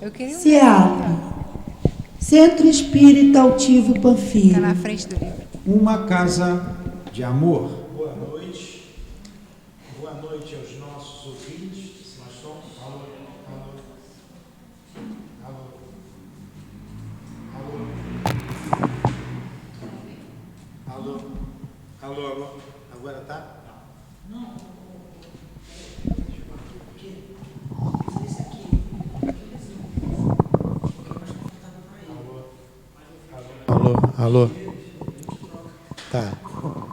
Eu queria CEAP, Centro Espírita Altivo Panfiro. Fica na frente do livro. Uma casa de amor. Boa noite. Boa noite aos nossos ouvintes. Nós somos. Alô, alô. Alô. Alô. Alô, alô. Agora tá? Não. Alô, alô. Tá.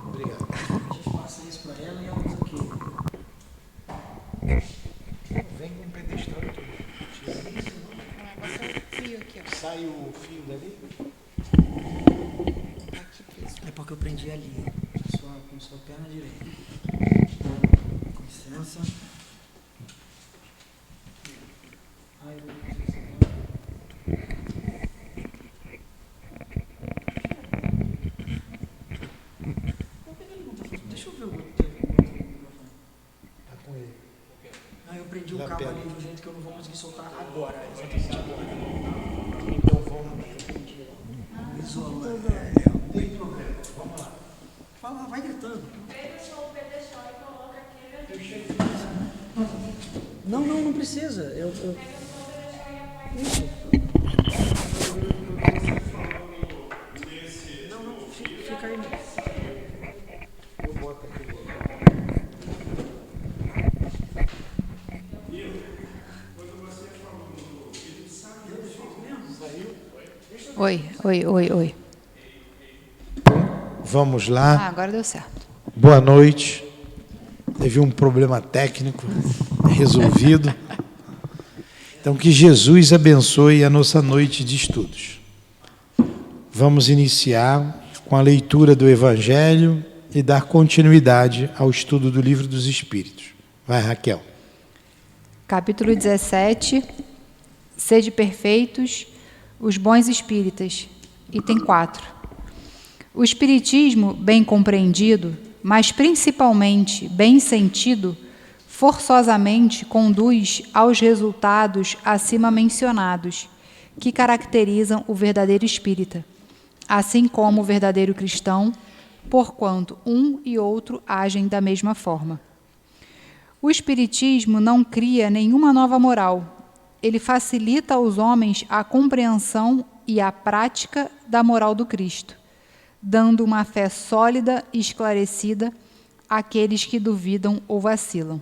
Obrigado. A gente passa isso para ela e ela usa aqui. Vem com o pedestal todo. Fio aqui, ó. Sai o fio dali. É porque eu prendi ali, ó, com sua perna direita. Com licença. Ai, eu vou fazer isso agora. Por que ele não tá fazendo? Deixa eu ver o outro microfone. Tá com ele. Ah, eu prendi o Na cabo perna. ali de um jeito que eu não vou conseguir soltar agora, exatamente agora. Então vamos. Isolou. Não tem problema. Vamos lá. Fala, vai gritando. Não precisa. Isso. Não, fica aí. Eu boto aqui. Oi. Vamos lá. Agora deu certo. Boa noite. Teve um problema técnico resolvido. Então, que Jesus abençoe a nossa noite de estudos. Vamos iniciar com a leitura do Evangelho e dar continuidade ao estudo do Livro dos Espíritos. Vai, Raquel. Capítulo 17. Sede perfeitos, os bons espíritas. Item 4. O espiritismo, bem compreendido, mas principalmente bem sentido, forçosamente conduz aos resultados acima mencionados, que caracterizam o verdadeiro espírita, assim como o verdadeiro cristão, porquanto um e outro agem da mesma forma. O espiritismo não cria nenhuma nova moral. Ele facilita aos homens a compreensão e a prática da moral do Cristo, dando uma fé sólida e esclarecida àqueles que duvidam ou vacilam.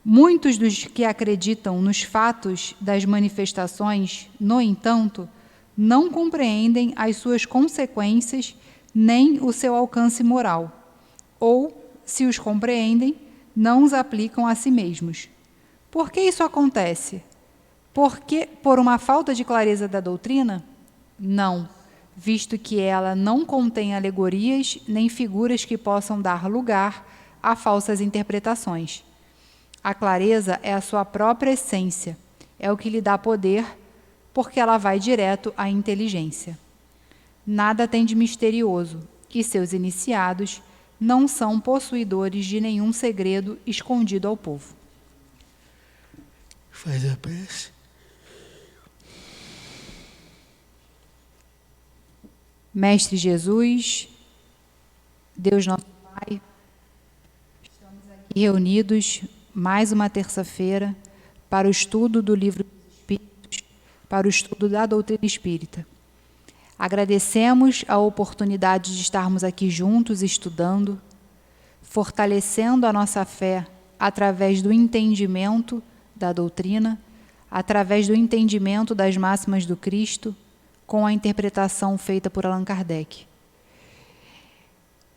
Muitos dos que acreditam nos fatos das manifestações, no entanto, não compreendem as suas consequências nem o seu alcance moral, ou, se os compreendem, não os aplicam a si mesmos. Por que isso acontece? Por uma falta de clareza da doutrina? Não, visto que ela não contém alegorias nem figuras que possam dar lugar a falsas interpretações. A clareza é a sua própria essência, é o que lhe dá poder, porque ela vai direto à inteligência. Nada tem de misterioso, e seus iniciados não são possuidores de nenhum segredo escondido ao povo. Faz a prece. Mestre Jesus, Deus nosso Pai, estamos aqui reunidos mais uma terça-feira para o estudo do Livro dos Espíritos, para o estudo da doutrina espírita. Agradecemos a oportunidade de estarmos aqui juntos estudando, fortalecendo a nossa fé através do entendimento da doutrina, através do entendimento das máximas do Cristo, com a interpretação feita por Allan Kardec.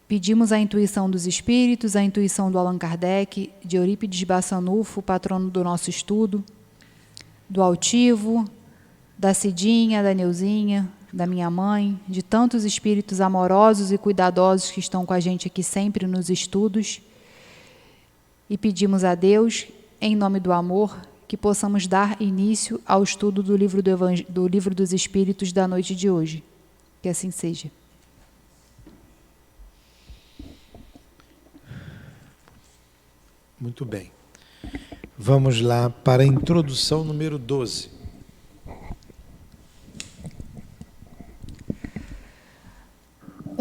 Pedimos a intuição dos espíritos, a intuição do Allan Kardec, de Eurípides Bassanufo, patrono do nosso estudo, do Altivo, da Cidinha, da Neuzinha, da minha mãe, de tantos espíritos amorosos e cuidadosos que estão com a gente aqui sempre nos estudos. E pedimos a Deus, em nome do amor, que possamos dar início ao estudo do Livro dos Espíritos da noite de hoje. Que assim seja. Muito bem. Vamos lá para a introdução número 12.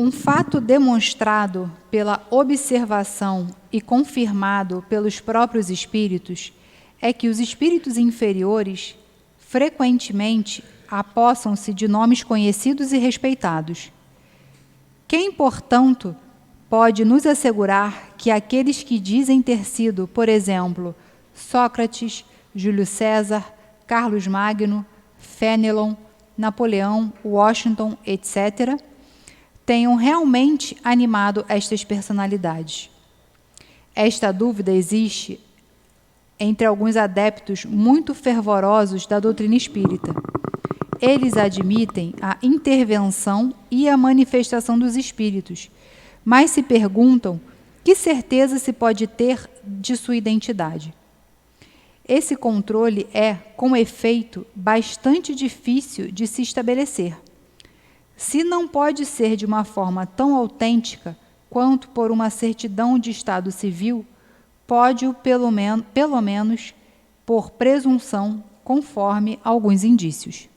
Um fato demonstrado pela observação e confirmado pelos próprios espíritos é que os espíritos inferiores frequentemente apossam-se de nomes conhecidos e respeitados. Quem, portanto, pode nos assegurar que aqueles que dizem ter sido, por exemplo, Sócrates, Júlio César, Carlos Magno, Fénelon, Napoleão, Washington, etc., tenham realmente animado estas personalidades? Esta dúvida existe entre alguns adeptos muito fervorosos da doutrina espírita. Eles admitem a intervenção e a manifestação dos espíritos, mas se perguntam que certeza se pode ter de sua identidade. Esse controle é, com efeito, bastante difícil de se estabelecer. Se não pode ser de uma forma tão autêntica quanto por uma certidão de estado civil, pode-o pelo menos por presunção, conforme alguns indícios.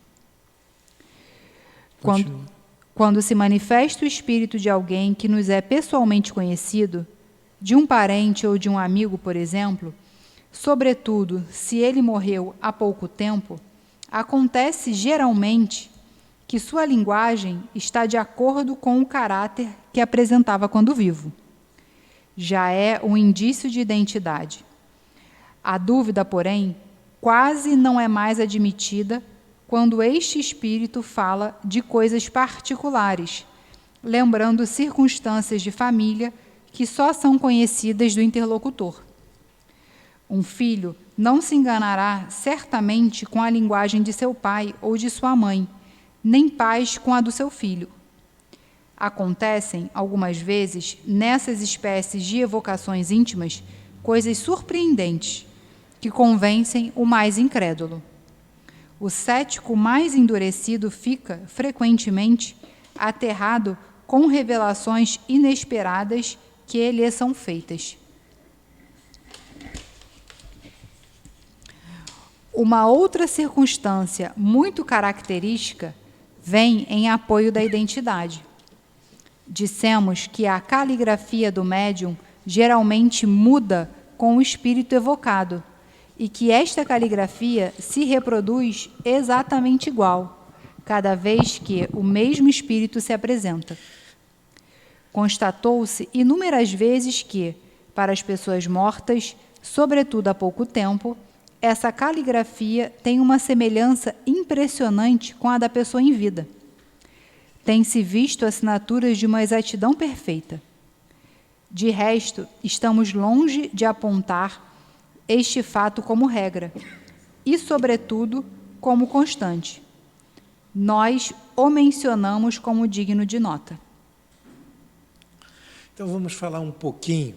Quando se manifesta o espírito de alguém que nos é pessoalmente conhecido, de um parente ou de um amigo, por exemplo, sobretudo se ele morreu há pouco tempo, acontece geralmente que sua linguagem está de acordo com o caráter que apresentava quando vivo. Já é um indício de identidade. A dúvida, porém, quase não é mais admitida quando este espírito fala de coisas particulares, lembrando circunstâncias de família que só são conhecidas do interlocutor. Um filho não se enganará certamente com a linguagem de seu pai ou de sua mãe, nem pais com a do seu filho. Acontecem, algumas vezes, nessas espécies de evocações íntimas, coisas surpreendentes que convencem o mais incrédulo. O cético mais endurecido fica, frequentemente, aterrado com revelações inesperadas que lhe são feitas. Uma outra circunstância muito característica vem em apoio da identidade. Dissemos que a caligrafia do médium geralmente muda com o espírito evocado e que esta caligrafia se reproduz exatamente igual, cada vez que o mesmo espírito se apresenta. Constatou-se inúmeras vezes que, para as pessoas mortas, sobretudo há pouco tempo, essa caligrafia tem uma semelhança impressionante com a da pessoa em vida. Tem-se visto assinaturas de uma exatidão perfeita. De resto, estamos longe de apontar este fato como regra e, sobretudo, como constante. Nós o mencionamos como digno de nota. Então vamos falar um pouquinho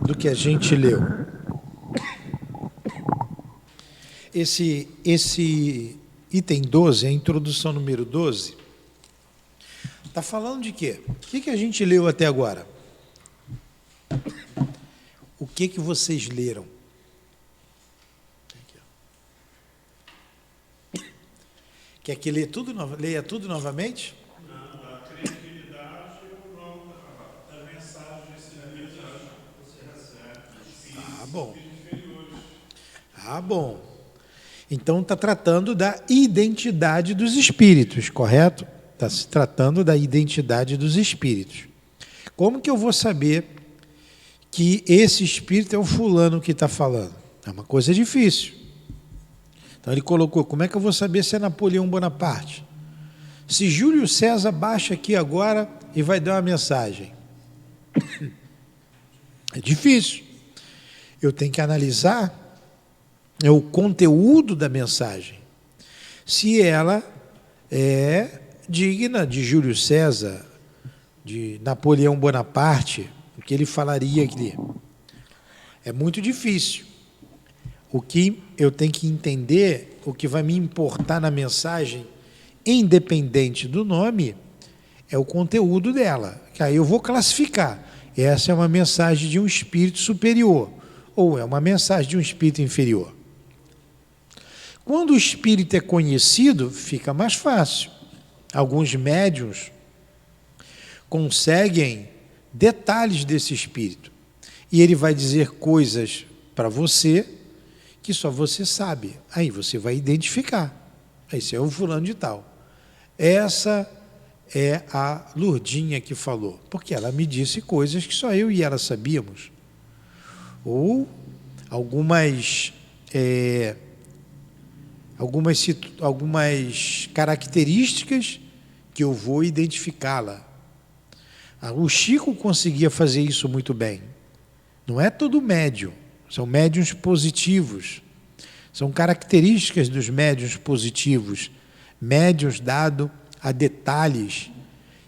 do que a gente leu. Esse item 12, a introdução número 12, está falando de quê? O que a gente leu até agora? O que vocês leram? Quer que leia tudo novamente? Não, da credibilidade da mensagem espiritual que você recebe. Ah, bom. Ah, bom. Então está tratando da identidade dos espíritos, correto? Está se tratando da identidade dos espíritos. Como que eu vou saber que esse espírito é o fulano que está falando? É uma coisa difícil. Então ele colocou, como é que eu vou saber se é Napoleão Bonaparte? Se Júlio César baixa aqui agora e vai dar uma mensagem. É difícil. Eu tenho que analisar o conteúdo da mensagem. Se ela é digna de Júlio César, de Napoleão Bonaparte, o que ele falaria aqui. É muito difícil. O que eu tenho que entender, o que vai me importar na mensagem, independente do nome, é o conteúdo dela. Que aí eu vou classificar. Essa é uma mensagem de um espírito superior, ou é uma mensagem de um espírito inferior. Quando o espírito é conhecido, fica mais fácil. Alguns médiuns, conseguem detalhes desse espírito. E ele vai dizer coisas para você que só você sabe. Aí você vai identificar. Esse é o fulano de tal. Essa é a Lurdinha que falou, porque ela me disse coisas que só eu e ela sabíamos. Ou algumas características que eu vou identificá-la. O Chico conseguia fazer isso muito bem. Não é todo médium, são médiuns positivos. São características dos médiuns positivos, médiuns dado a detalhes.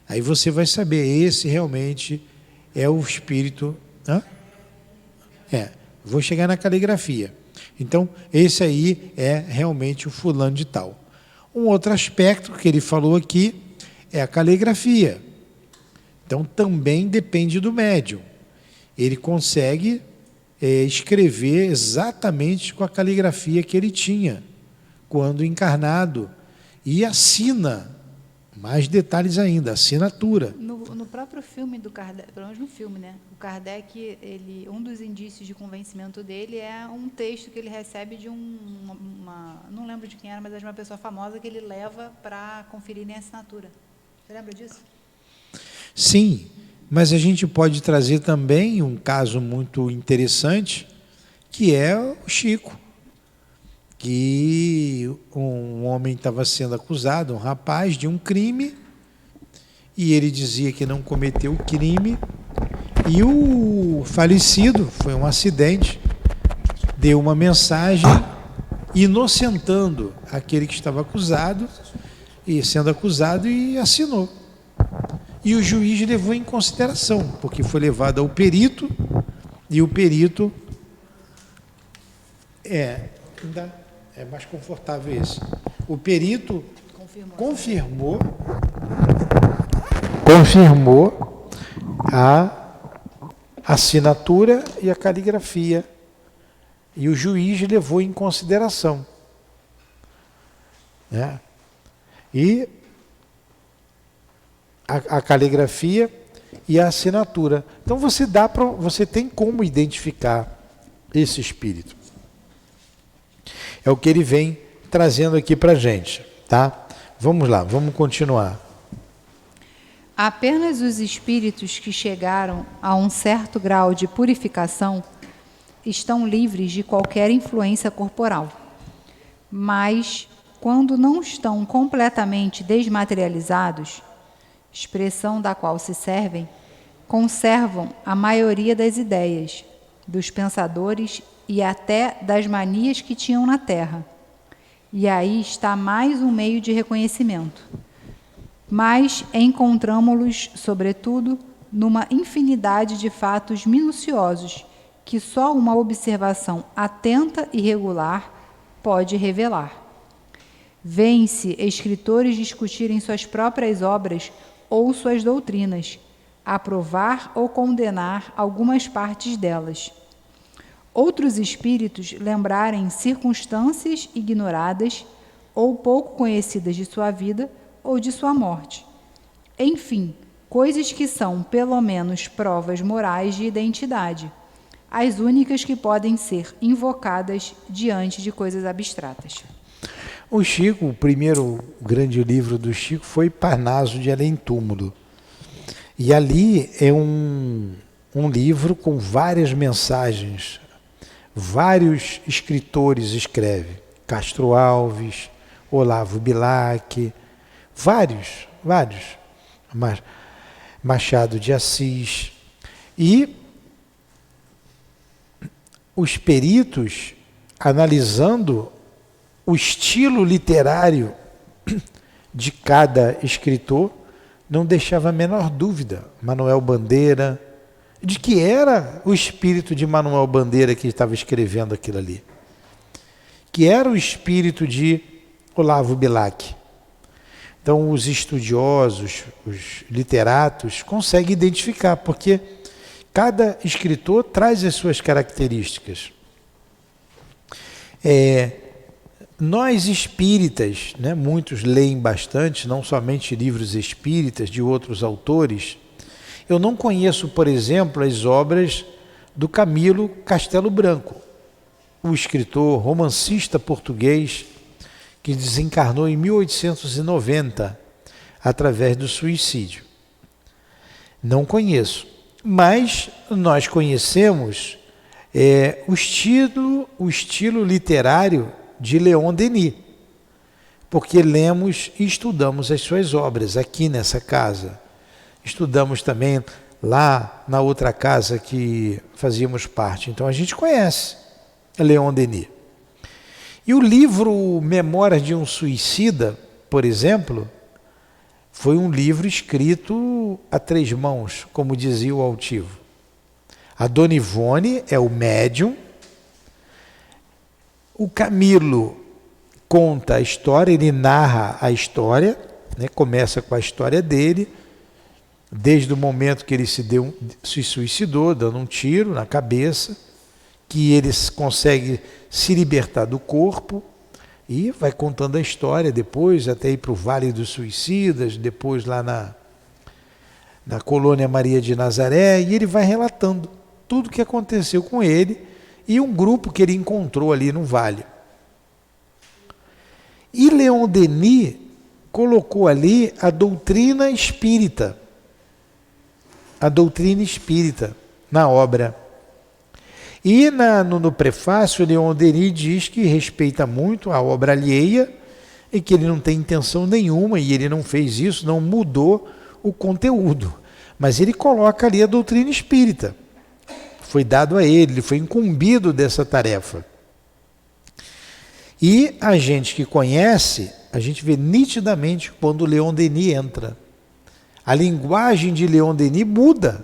Aí você vai saber, esse realmente é o espírito. Vou chegar na caligrafia. Então, esse aí é realmente o fulano de tal. Um outro aspecto que ele falou aqui é a caligrafia. Então, também depende do médium. Ele consegue escrever exatamente com a caligrafia que ele tinha quando encarnado e assina, mais detalhes ainda, assinatura. No próprio filme do Kardec, pelo menos no filme, né? O Kardec, um dos indícios de convencimento dele é um texto que ele recebe de não lembro de quem era, mas é de uma pessoa famosa que ele leva para conferir em assinatura. Você lembra disso? Sim, mas a gente pode trazer também um caso muito interessante, que é o Chico, que um homem estava sendo acusado, um rapaz, de um crime, e ele dizia que não cometeu o crime, e o falecido, foi um acidente, deu uma mensagem inocentando aquele que estava acusado, e sendo acusado, e assinou. E o juiz levou em consideração, porque foi levado ao perito, e o perito ainda é mais confortável esse. O perito confirmou a assinatura e a caligrafia, e o juiz levou em consideração, né? E a caligrafia e a assinatura. Então você tem como identificar esse espírito. É o que ele vem trazendo aqui para a gente, tá? Vamos lá, vamos continuar. Apenas os espíritos que chegaram a um certo grau de purificação estão livres de qualquer influência corporal. Mas, quando não estão completamente desmaterializados, expressão da qual se servem, conservam a maioria das ideias, dos pensadores e até das manias que tinham na Terra. E aí está mais um meio de reconhecimento. Mas encontramo-los, sobretudo, numa infinidade de fatos minuciosos que só uma observação atenta e regular pode revelar. Vêem-se escritores discutirem suas próprias obras ou suas doutrinas, aprovar ou condenar algumas partes delas. Outros espíritos lembrarem circunstâncias ignoradas ou pouco conhecidas de sua vida ou de sua morte. Enfim, coisas que são, pelo menos, provas morais de identidade, as únicas que podem ser invocadas diante de coisas abstratas. O Chico, o primeiro grande livro do Chico foi Parnaso de Além Túmulo. E ali é um livro com várias mensagens. Vários escritores escrevem. Castro Alves, Olavo Bilac, vários. Machado de Assis. E os peritos, analisando o estilo literário de cada escritor, não deixava a menor dúvida, Manuel Bandeira, de que era o espírito de Manuel Bandeira que estava escrevendo aquilo ali, que era o espírito de Olavo Bilac. Então, os estudiosos, os literatos, conseguem identificar, porque cada escritor traz as suas características. Nós espíritas, né, muitos leem bastante, não somente livros espíritas de outros autores, Eu não conheço, por exemplo, as obras do Camilo Castelo Branco, o escritor romancista português que desencarnou em 1890 através do suicídio. Não conheço, mas nós conhecemos o estilo literário de Leon Denis, porque lemos e estudamos as suas obras aqui nessa casa. Estudamos também lá na outra casa que fazíamos parte. Então a gente conhece Leon Denis. E o livro Memórias de um Suicida, por exemplo, foi um livro escrito a 3 mãos, como dizia o altivo. A Dona Ivone é o médium, o Camilo conta a história, ele narra a história, né, começa com a história dele, desde o momento que ele se suicidou, dando um tiro na cabeça, que ele consegue se libertar do corpo, e vai contando a história depois, até ir para o Vale dos Suicidas, depois lá na colônia Maria de Nazaré, e ele vai relatando tudo o que aconteceu com ele e um grupo que ele encontrou ali no vale. E Leon Denis colocou ali a doutrina espírita na obra. E no prefácio, Leon Denis diz que respeita muito a obra alheia e que ele não tem intenção nenhuma, e ele não fez isso, não mudou o conteúdo. Mas ele coloca ali a doutrina espírita. Foi dado a ele foi incumbido dessa tarefa. E a gente que conhece, a gente vê nitidamente quando Leon Denis entra. A linguagem de Leon Denis muda.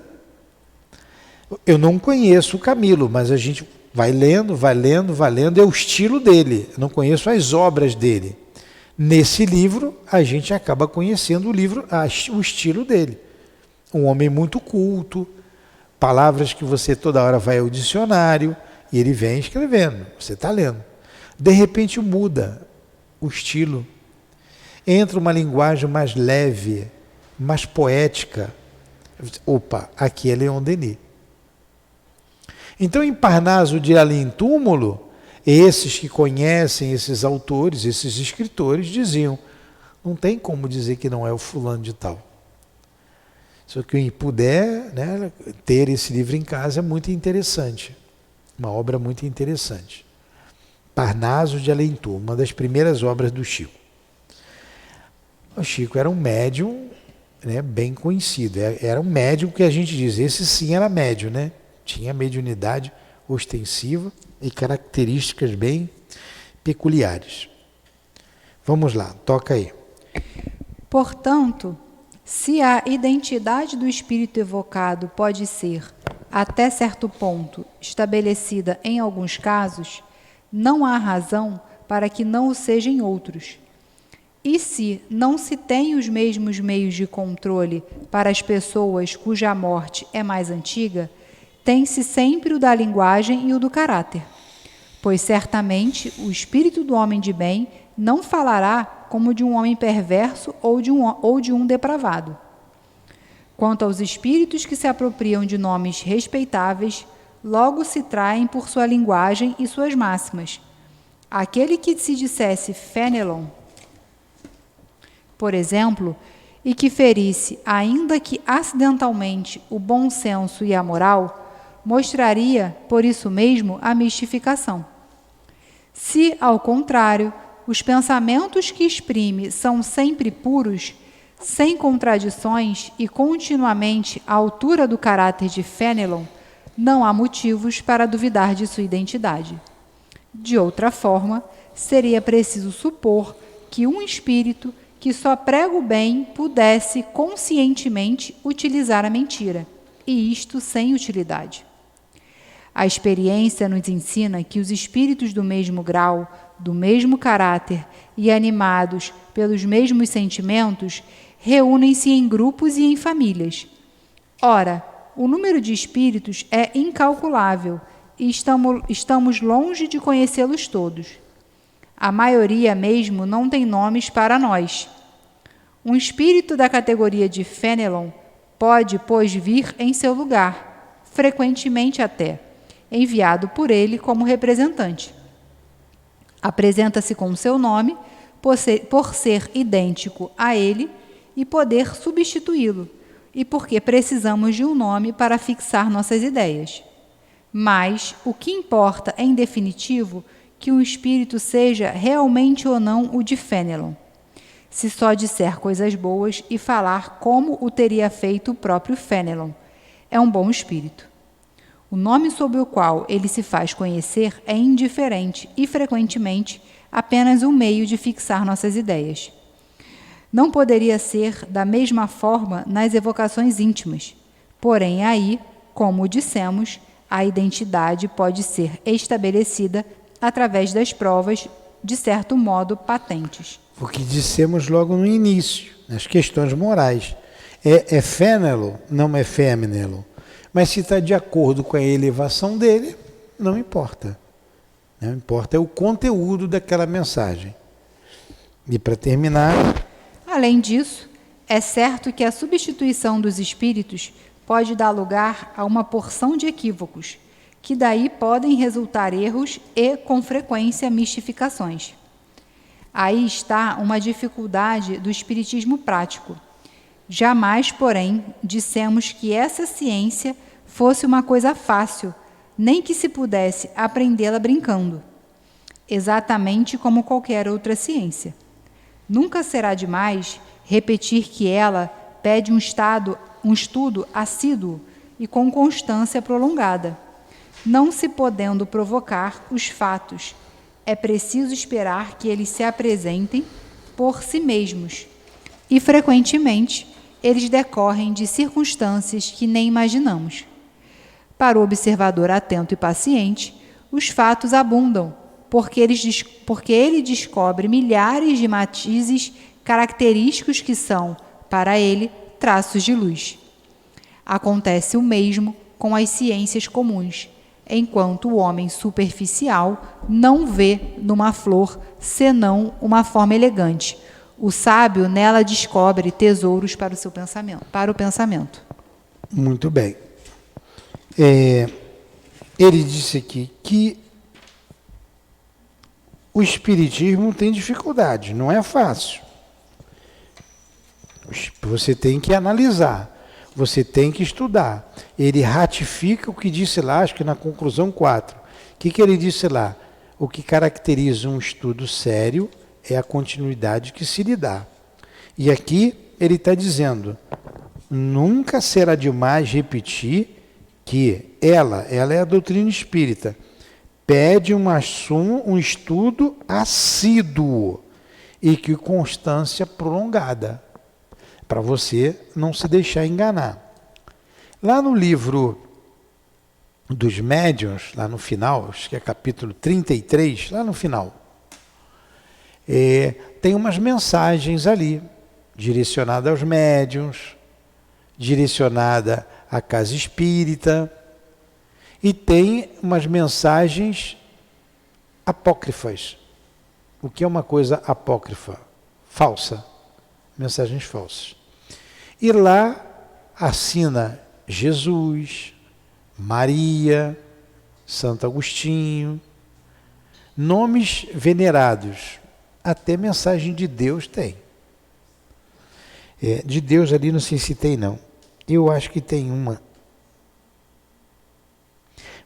Eu não conheço o Camilo, mas a gente vai lendo, é o estilo dele. Eu não conheço as obras dele. Nesse livro, a gente acaba conhecendo o estilo dele. Um homem muito culto, palavras que você toda hora vai ao dicionário, e ele vem escrevendo, você está lendo. De repente muda o estilo. Entra uma linguagem mais leve, mais poética. Opa, aqui é Leon Denis. Então, em Parnaso de Além Túmulo, esses que conhecem esses autores, esses escritores, diziam, não tem como dizer que não é o fulano de tal. Se quem puder, né, ter esse livro em casa é muito interessante. Uma obra muito interessante. Parnaso de Além Túmulo, uma das primeiras obras do Chico. O Chico era um médium, né, bem conhecido. Era um médium que a gente diz, esse sim era médium, né? Tinha mediunidade ostensiva e características bem peculiares. Vamos lá, toca aí. Portanto, se a identidade do espírito evocado pode ser, até certo ponto, estabelecida em alguns casos, não há razão para que não o seja em outros. E se não se tem os mesmos meios de controle para as pessoas cuja morte é mais antiga, tem-se sempre o da linguagem e o do caráter. Pois certamente o espírito do homem de bem não falará como de um homem perverso ou de um depravado. Quanto aos espíritos que se apropriam de nomes respeitáveis, logo se traem por sua linguagem e suas máximas. Aquele que se dissesse Fénelon, por exemplo, e que ferisse, ainda que acidentalmente, o bom senso e a moral, mostraria, por isso mesmo, a mistificação. Se, ao contrário, os pensamentos que exprime são sempre puros, sem contradições e continuamente à altura do caráter de Fénelon, não há motivos para duvidar de sua identidade. De outra forma, seria preciso supor que um espírito que só prega o bem pudesse conscientemente utilizar a mentira, e isto sem utilidade. A experiência nos ensina que os espíritos do mesmo grau, do mesmo caráter e animados pelos mesmos sentimentos reúnem-se em grupos e em famílias. Ora, o número de espíritos é incalculável e estamos longe de conhecê-los todos. A maioria mesmo não tem nomes para nós. Um espírito da categoria de Fénelon Pode, pois, vir em seu lugar, frequentemente até, enviado por ele como representante. Apresenta-se com seu nome, por ser idêntico a ele e poder substituí-lo, e porque precisamos de um nome para fixar nossas ideias. Mas o que importa, em definitivo, que um espírito seja realmente ou não o de Fénelon, se só disser coisas boas e falar como o teria feito o próprio Fénelon. É um bom espírito. O nome sob o qual ele se faz conhecer é indiferente e, frequentemente, apenas um meio de fixar nossas ideias. Não poderia ser da mesma forma nas evocações íntimas. Porém, aí, como dissemos, a identidade pode ser estabelecida através das provas, de certo modo, patentes. O que dissemos logo no início, nas questões morais. É Fénelon, não é Fénelon. Mas se está de acordo com a elevação dele, não importa. Não importa, é o conteúdo daquela mensagem. E para terminar... Além disso, é certo que a substituição dos espíritos pode dar lugar a uma porção de equívocos, que daí podem resultar erros e, com frequência, mistificações. Aí está uma dificuldade do espiritismo prático. Jamais, porém, dissemos que essa ciência fosse uma coisa fácil, nem que se pudesse aprendê-la brincando, exatamente como qualquer outra ciência. Nunca será demais repetir que ela pede um estudo assíduo e com constância prolongada. Não se podendo provocar os fatos, é preciso esperar que eles se apresentem por si mesmos, e frequentemente eles decorrem de circunstâncias que nem imaginamos. Para o observador atento e paciente, os fatos abundam, porque ele descobre milhares de matizes característicos que são, para ele, traços de luz. Acontece o mesmo com as ciências comuns, enquanto o homem superficial não vê numa flor senão uma forma elegante. O sábio nela descobre tesouros para o pensamento. Muito bem. Ele disse aqui que o espiritismo tem dificuldade, não é fácil. Você tem que analisar, você tem que estudar. Ele ratifica o que disse lá, acho que na conclusão 4. O que ele disse lá? O que caracteriza um estudo sério é a continuidade que se lhe dá. E aqui ele está dizendo, nunca será demais repetir que ela é a doutrina espírita, pede um estudo assíduo e que constância prolongada, para você não se deixar enganar. Lá no livro dos médiuns, lá no final, acho que é capítulo 33, lá no final, tem umas mensagens ali, direcionada aos médiuns, direcionada à casa espírita, e tem umas mensagens apócrifas. O que é uma coisa apócrifa? Falsa. Mensagens falsas. E lá assina Jesus, Maria, Santo Agostinho, nomes venerados. Até mensagem de Deus tem. De Deus ali não sei se tem não. Eu acho que tem uma.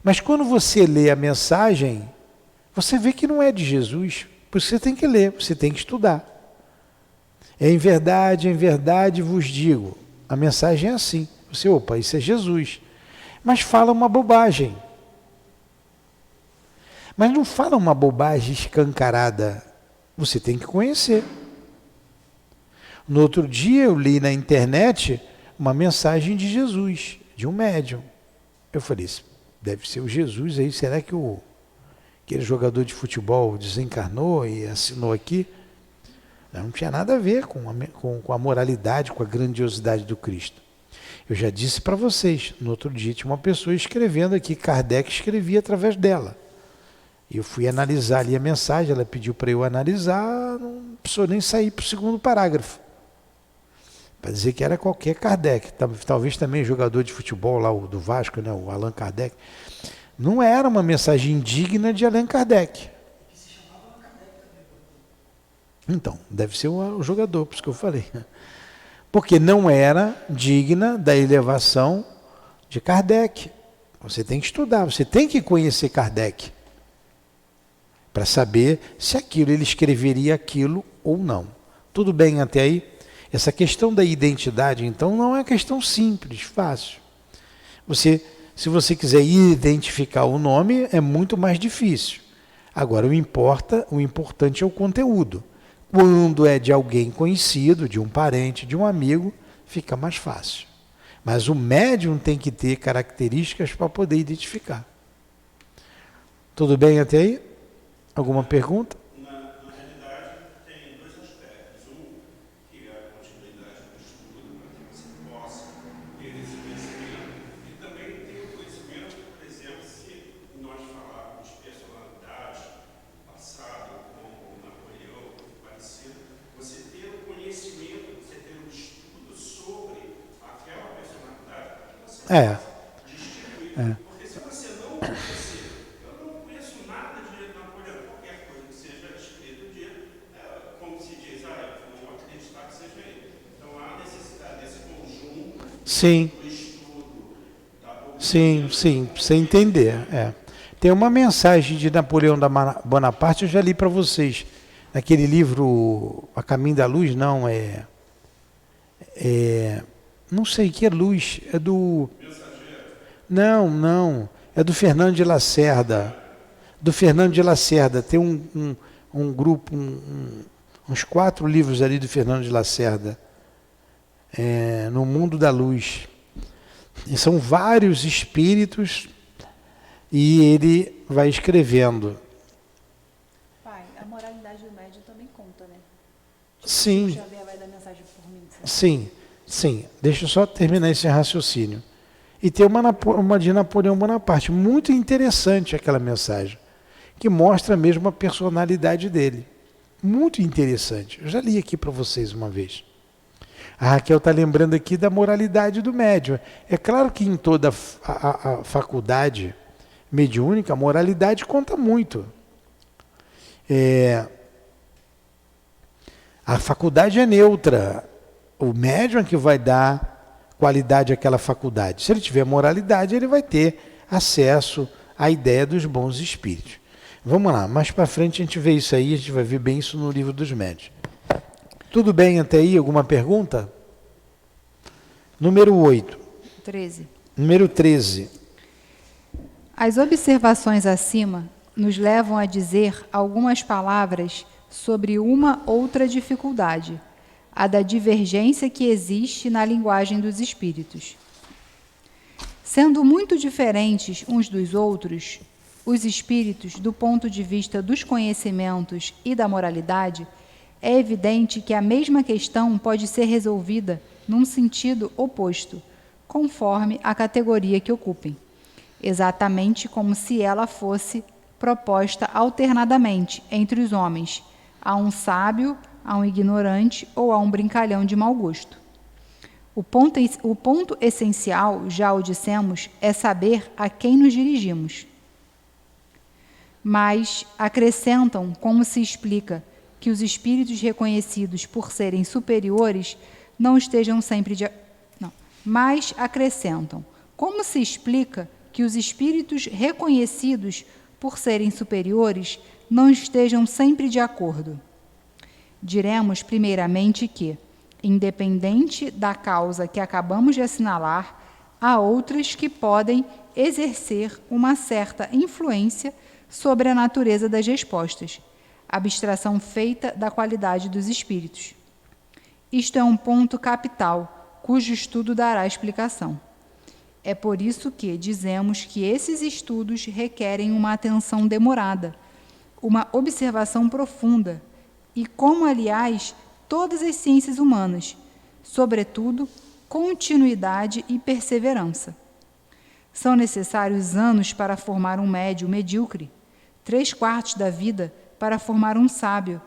Mas quando você lê a mensagem, você vê que não é de Jesus. Por isso você tem que ler, você tem que estudar. Em verdade vos digo. A mensagem é assim. Você, opa, isso é Jesus. Mas fala uma bobagem. Mas não fala uma bobagem escancarada. Você tem que conhecer. No outro dia eu li na internet uma mensagem de Jesus, de um médium. Eu falei, deve ser o Jesus aí, será que aquele jogador de futebol desencarnou e assinou aqui? Não tinha nada a ver com a moralidade, com a grandiosidade do Cristo. Eu já disse para vocês, no outro dia tinha uma pessoa escrevendo aqui, Kardec escrevia através dela. E eu fui analisar ali a mensagem, ela pediu para eu analisar, não precisou nem sair para o segundo parágrafo. para dizer que era qualquer Kardec, talvez também jogador de futebol lá, o do Vasco, né, o Allan Kardec. Não era uma mensagem digna de Allan Kardec. Então, deve ser o jogador, por isso que eu falei. Porque não era digna da elevação de Kardec. Você tem que estudar, você tem que conhecer Kardec para saber se aquilo ele escreveria aquilo ou não. Tudo bem até aí? Essa questão da identidade, então, não é uma questão simples, fácil. Se você quiser identificar o nome, é muito mais difícil. Agora, o importante é o conteúdo. Quando é de alguém conhecido, de um parente, de um amigo, fica mais fácil. Mas o médium tem que ter características para poder identificar. Tudo bem até aí? Alguma pergunta? Na realidade, tem dois aspectos. Um, que é a continuidade do estudo, para que você possa ter esse conhecimento. E também tem o conhecimento, por exemplo, se nós falarmos de personalidade do passado, como Napoleão, parecido, você ter o conhecimento, você ter um estudo sobre aquela personalidade, para que você possa distinguir. Porque se você não conhecer, eu não conheço nada de Napoleão, qualquer coisa que seja escrito como se diz, eu vou acreditar que seja ele. Então há necessidade desse conjunto Sim. do estudo da Sim, para você entender. Tem uma mensagem de Napoleão Bonaparte, eu já li para vocês. Naquele livro, A Caminho da Luz, não, não sei que é luz, é do... Não, é do Fernando de Lacerda. Do Fernando de Lacerda, tem um grupo, uns 4 livros ali do Fernando de Lacerda, No Mundo da Luz. E são vários espíritos e ele vai escrevendo. Pai, a moralidade do médium também conta, né? Sim. Xavier vai dar mensagem por mim. Sim. Deixa eu só terminar esse raciocínio. E tem uma de Napoleão Bonaparte, muito interessante aquela mensagem, que mostra mesmo a personalidade dele. Muito interessante. Eu já li aqui para vocês uma vez. A Raquel está lembrando aqui da moralidade do médium. É claro que em toda a faculdade mediúnica, a moralidade conta muito. A faculdade é neutra. O médium é que vai dar qualidade àquela faculdade. Se ele tiver moralidade, ele vai ter acesso à ideia dos bons espíritos. Vamos lá, mais para frente a gente vê isso aí, a gente vai ver bem isso no Livro dos Médiuns. Tudo bem até aí? Alguma pergunta? Número 8. 13. Número 13. As observações acima nos levam a dizer algumas palavras sobre uma outra dificuldade, a da divergência que existe na linguagem dos espíritos. Sendo muito diferentes uns dos outros, os espíritos, do ponto de vista dos conhecimentos e da moralidade, é evidente que a mesma questão pode ser resolvida num sentido oposto, conforme a categoria que ocupem, exatamente como se ela fosse proposta alternadamente entre os homens, a um sábio, a um ignorante ou a um brincalhão de mau gosto. O ponto essencial, já o dissemos, é saber a quem nos dirigimos. Mas acrescentam como se explica que os espíritos reconhecidos por serem superiores não estejam sempre de... Não. Mas acrescentam como se explica que os espíritos reconhecidos por serem superiores não estejam sempre de acordo. Diremos primeiramente que, independente da causa que acabamos de assinalar, há outras que podem exercer uma certa influência sobre a natureza das respostas, abstração feita da qualidade dos espíritos. Isto é um ponto capital, cujo estudo dará explicação. É por isso que dizemos que esses estudos requerem uma atenção demorada, uma observação profunda, e como, aliás, todas as ciências humanas, sobretudo, continuidade e perseverança. São necessários anos para formar um médium medíocre, 3/4 da vida para formar um sábio,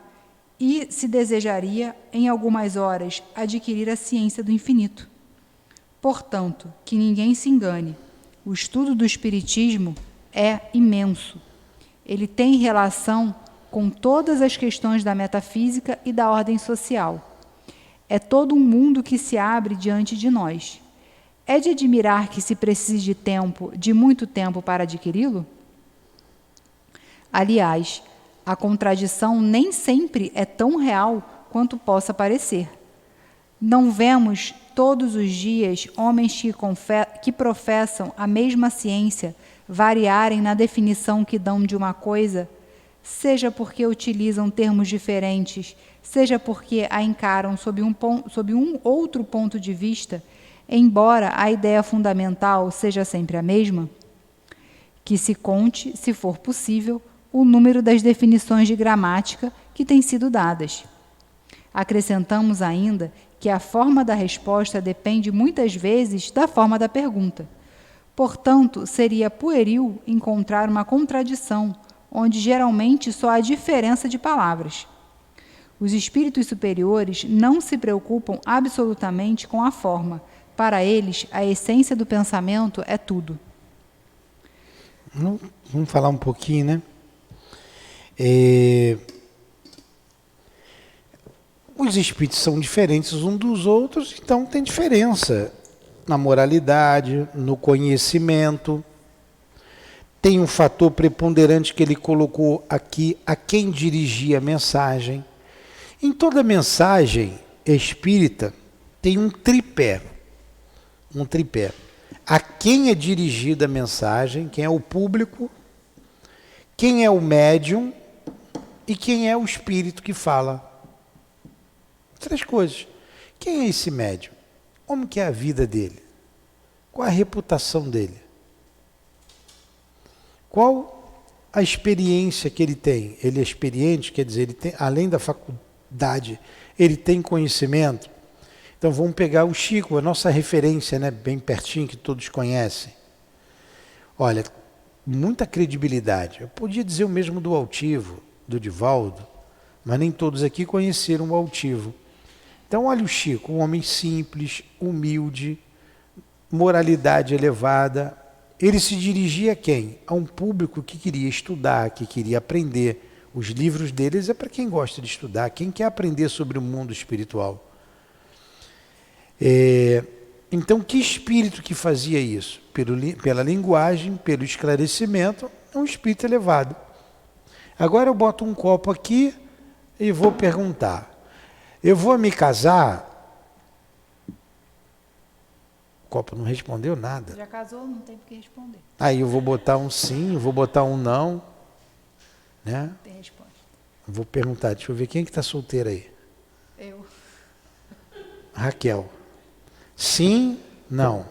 e se desejaria, em algumas horas, adquirir a ciência do infinito. Portanto, que ninguém se engane, o estudo do Espiritismo é imenso. Ele tem relação com todas as questões da metafísica e da ordem social. É todo um mundo que se abre diante de nós. É de admirar que se precise de tempo, de muito tempo, para adquiri-lo? Aliás, a contradição nem sempre é tão real quanto possa parecer. Não vemos todos os dias homens que professam a mesma ciência variarem na definição que dão de uma coisa, seja porque utilizam termos diferentes, seja porque a encaram sob um outro ponto de vista, embora a ideia fundamental seja sempre a mesma? Que se conte, se for possível, o número das definições de gramática que têm sido dadas. Acrescentamos ainda que a forma da resposta depende muitas vezes da forma da pergunta. Portanto, seria pueril encontrar uma contradição, onde geralmente só há diferença de palavras. Os espíritos superiores não se preocupam absolutamente com a forma. Para eles, a essência do pensamento é tudo. Vamos falar um pouquinho, né? Os espíritos são diferentes uns dos outros, então tem diferença na moralidade, no conhecimento. Tem um fator preponderante que ele colocou aqui, a quem dirigia a mensagem. Em toda mensagem espírita tem um tripé. Um tripé. A quem é dirigida a mensagem, quem é o público, quem é o médium e quem é o espírito que fala. 3 coisas. Quem é esse médium? Como que é a vida dele? Qual a reputação dele? Qual a experiência que ele tem? Ele é experiente, quer dizer, ele tem, além da faculdade, ele tem conhecimento? Então vamos pegar o Chico, a nossa referência, né, bem pertinho, que todos conhecem. Olha, muita credibilidade. Eu podia dizer o mesmo do Altivo, do Divaldo, mas nem todos aqui conheceram o Altivo. Então olha o Chico, um homem simples, humilde, moralidade elevada. Ele se dirigia a quem? A um público que queria estudar, que queria aprender. Os livros deles é para quem gosta de estudar, quem quer aprender sobre o mundo espiritual. Então, que espírito que fazia isso? Pela linguagem, pelo esclarecimento, é um espírito elevado. Agora eu boto um copo aqui e vou perguntar. Eu vou me casar? O copo não respondeu nada. Já casou, não tem por que responder. Aí eu vou botar um sim, vou botar um não. Né? Tem resposta. Vou perguntar, deixa eu ver, quem é que está solteiro aí? Eu. Raquel. Sim, não.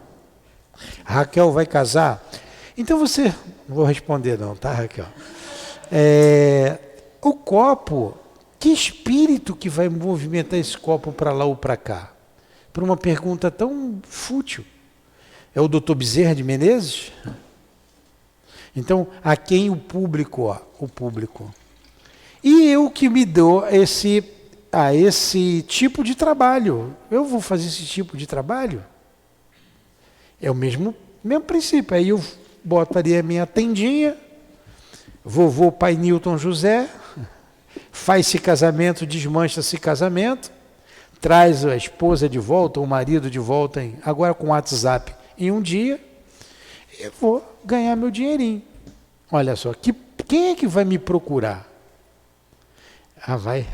Raquel vai casar? Então você... Não vou responder não, tá, Raquel? O copo, que espírito que vai movimentar esse copo para lá ou para cá? Por uma pergunta tão fútil. É o Dr. Bezerra de Menezes? Então, a quem o público? Ó, o público. E eu que me dou esse tipo de trabalho. Eu vou fazer esse tipo de trabalho? É o mesmo princípio. Aí eu botaria a minha tendinha, vovô Pai Newton José, faz-se casamento, desmancha-se casamento, traz a esposa de volta, o marido de volta, agora com o WhatsApp, em um dia, eu vou ganhar meu dinheirinho. Olha só, quem é que vai me procurar? Ah, vai...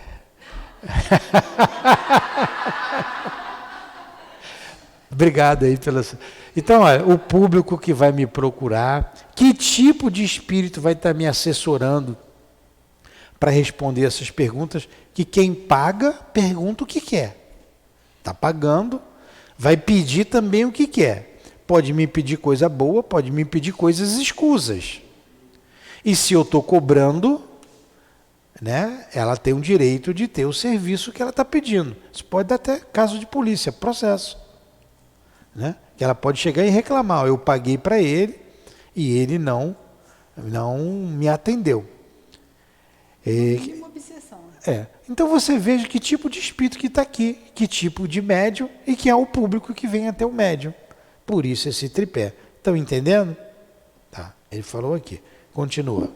Obrigado aí pela... Então, olha, o público que vai me procurar, que tipo de espírito vai estar me assessorando para responder essas perguntas, que quem paga, pergunta o que quer. Está pagando, vai pedir também o que quer. Pode me pedir coisa boa, pode me pedir coisas escusas. E se eu estou cobrando... Né? Ela tem o direito de ter o serviço que ela está pedindo. Isso pode dar até caso de polícia, processo. Né? Que ela pode chegar e reclamar. Eu paguei para ele e ele não me atendeu. Uma obsessão. Né? Então você veja que tipo de espírito que está aqui, que tipo de médium e que é o público que vem até o médium. Por isso esse tripé. Estão entendendo? Tá, ele falou aqui. Continua.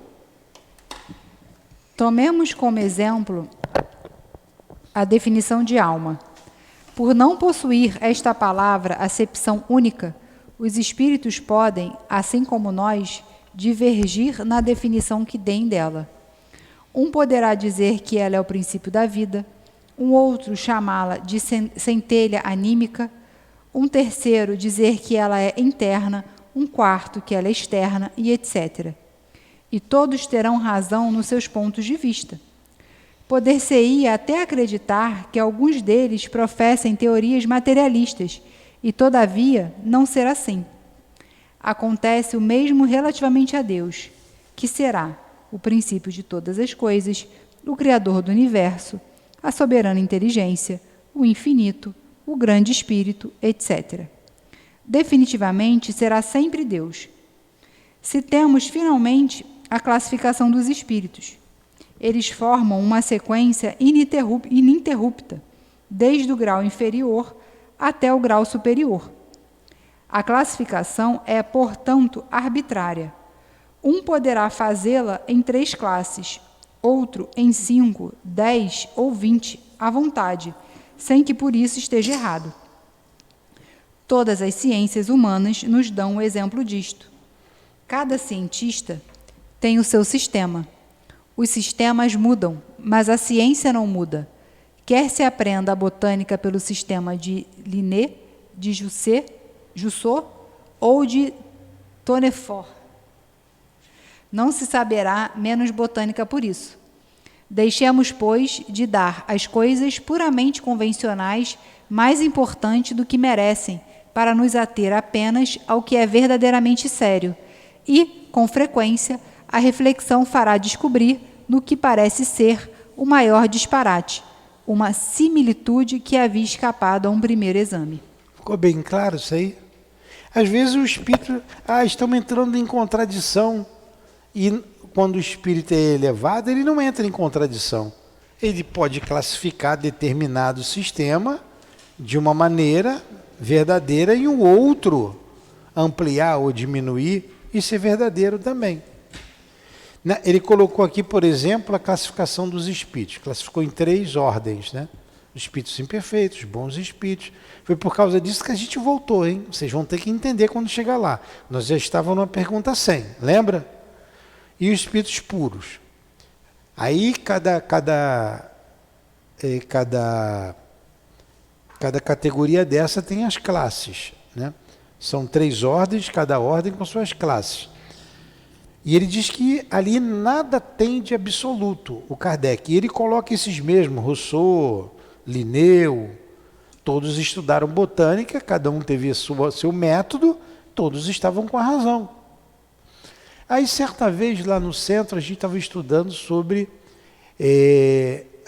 Tomemos como exemplo a definição de alma. Por não possuir esta palavra acepção única, os espíritos podem, assim como nós, divergir na definição que deem dela. Um poderá dizer que ela é o princípio da vida, um outro chamá-la de centelha anímica, um terceiro dizer que ela é interna, um quarto que ela é externa e etc. E todos terão razão nos seus pontos de vista. Poder-se-ia até acreditar que alguns deles professem teorias materialistas, e todavia não ser assim. Acontece o mesmo relativamente a Deus, que será o princípio de todas as coisas, o Criador do universo, a soberana inteligência, o infinito, o grande espírito, etc. Definitivamente será sempre Deus. Citemos finalmente a classificação dos espíritos. Eles formam uma sequência ininterrupta, desde o grau inferior até o grau superior. A classificação é, portanto, arbitrária. Um poderá fazê-la em 3 classes, outro em 5, 10 ou 20, à vontade, sem que por isso esteja errado. Todas as ciências humanas nos dão o exemplo disto. Cada cientista tem o seu sistema. Os sistemas mudam, mas a ciência não muda. Quer se aprenda a botânica pelo sistema de Linné, de Jussot ou de Tonefort. Não se saberá menos botânica por isso. Deixemos, pois, de dar às coisas puramente convencionais mais importante do que merecem, para nos ater apenas ao que é verdadeiramente sério. E, com frequência, a reflexão fará descobrir, no que parece ser, o maior disparate, uma similitude que havia escapado a um primeiro exame. Ficou bem claro isso aí? Às vezes o espírito, estamos entrando em contradição. E quando o espírito é elevado, ele não entra em contradição. Ele pode classificar determinado sistema de uma maneira verdadeira e o outro ampliar ou diminuir e ser verdadeiro também. Ele colocou aqui, por exemplo, a classificação dos espíritos. Classificou em 3 ordens, né? Espíritos imperfeitos, bons espíritos. Foi por causa disso que a gente voltou, hein? Vocês vão ter que entender quando chegar lá. Nós já estávamos numa pergunta 100, lembra? E os espíritos puros. Aí cada categoria dessa tem as classes, né? São 3 ordens, cada ordem com suas classes. E ele diz que ali nada tem de absoluto, o Kardec. E ele coloca esses mesmos, Rousseau, Linneu, todos estudaram botânica, cada um teve seu método, todos estavam com a razão. Aí, certa vez, lá no centro, a gente estava estudando sobre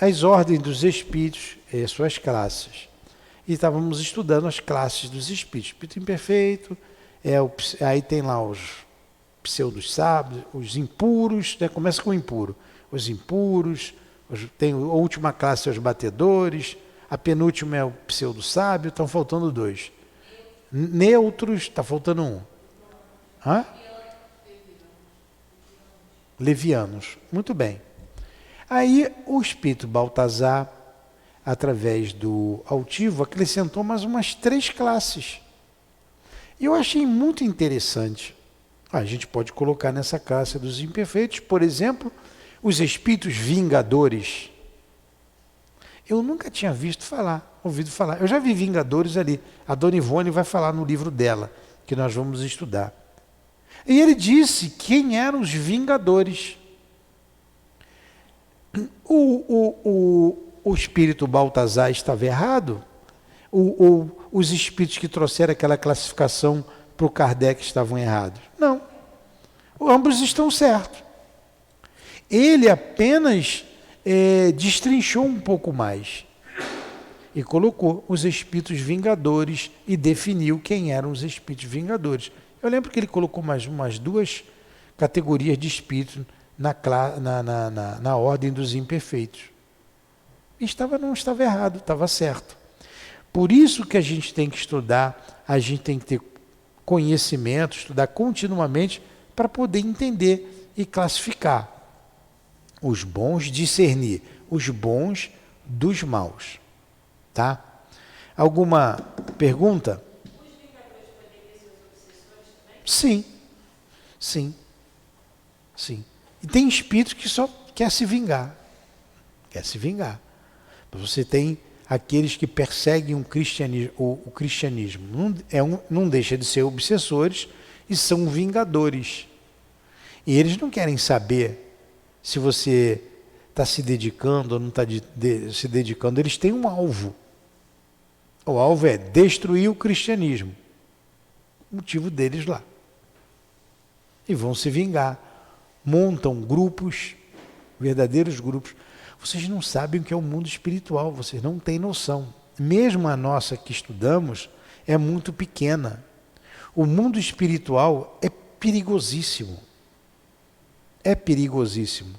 as ordens dos espíritos, suas classes. E estávamos estudando as classes dos espíritos. Espírito imperfeito, aí tem lá os pseudos sábios, os impuros, né? Começa com o impuro. Os impuros, tem a última classe, os batedores, a penúltima é o pseudo sábio, estão faltando 2. Neutros, está faltando 1. Hã? Levianos. Muito bem. Aí o espírito Baltazar, através do altivo, acrescentou mais umas 3 classes. E eu achei muito interessante. A gente pode colocar nessa classe dos imperfeitos, por exemplo, os espíritos vingadores. Eu nunca tinha ouvido falar. Eu já vi vingadores ali. A Dona Ivone vai falar no livro dela, que nós vamos estudar. E ele disse quem eram os vingadores. O espírito Baltazar estava errado? Os espíritos que trouxeram aquela classificação para o Kardec estavam errados? Não. Ambos estão certos. Ele apenas destrinchou um pouco mais e colocou os espíritos vingadores e definiu quem eram os espíritos vingadores. Eu lembro que ele colocou mais umas 2 categorias de espíritos na ordem dos imperfeitos. Não estava errado, estava certo. Por isso que a gente tem que estudar, a gente tem que ter conhecimento, estudar continuamente para poder entender e classificar os bons, discernir os bons dos maus. Tá? Alguma pergunta? Sim, sim, sim. E tem espírito que só quer se vingar. Quer se vingar. Você tem aqueles que perseguem o cristianismo. Não deixa de ser obsessores e são vingadores. E eles não querem saber se você está se dedicando ou não está se dedicando. Eles têm um alvo. O alvo é destruir o cristianismo. O motivo deles lá. E vão se vingar. Montam grupos, verdadeiros grupos. Vocês não sabem o que é o mundo espiritual, vocês não têm noção. Mesmo a nossa que estudamos é muito pequena. O mundo espiritual é perigosíssimo. É perigosíssimo.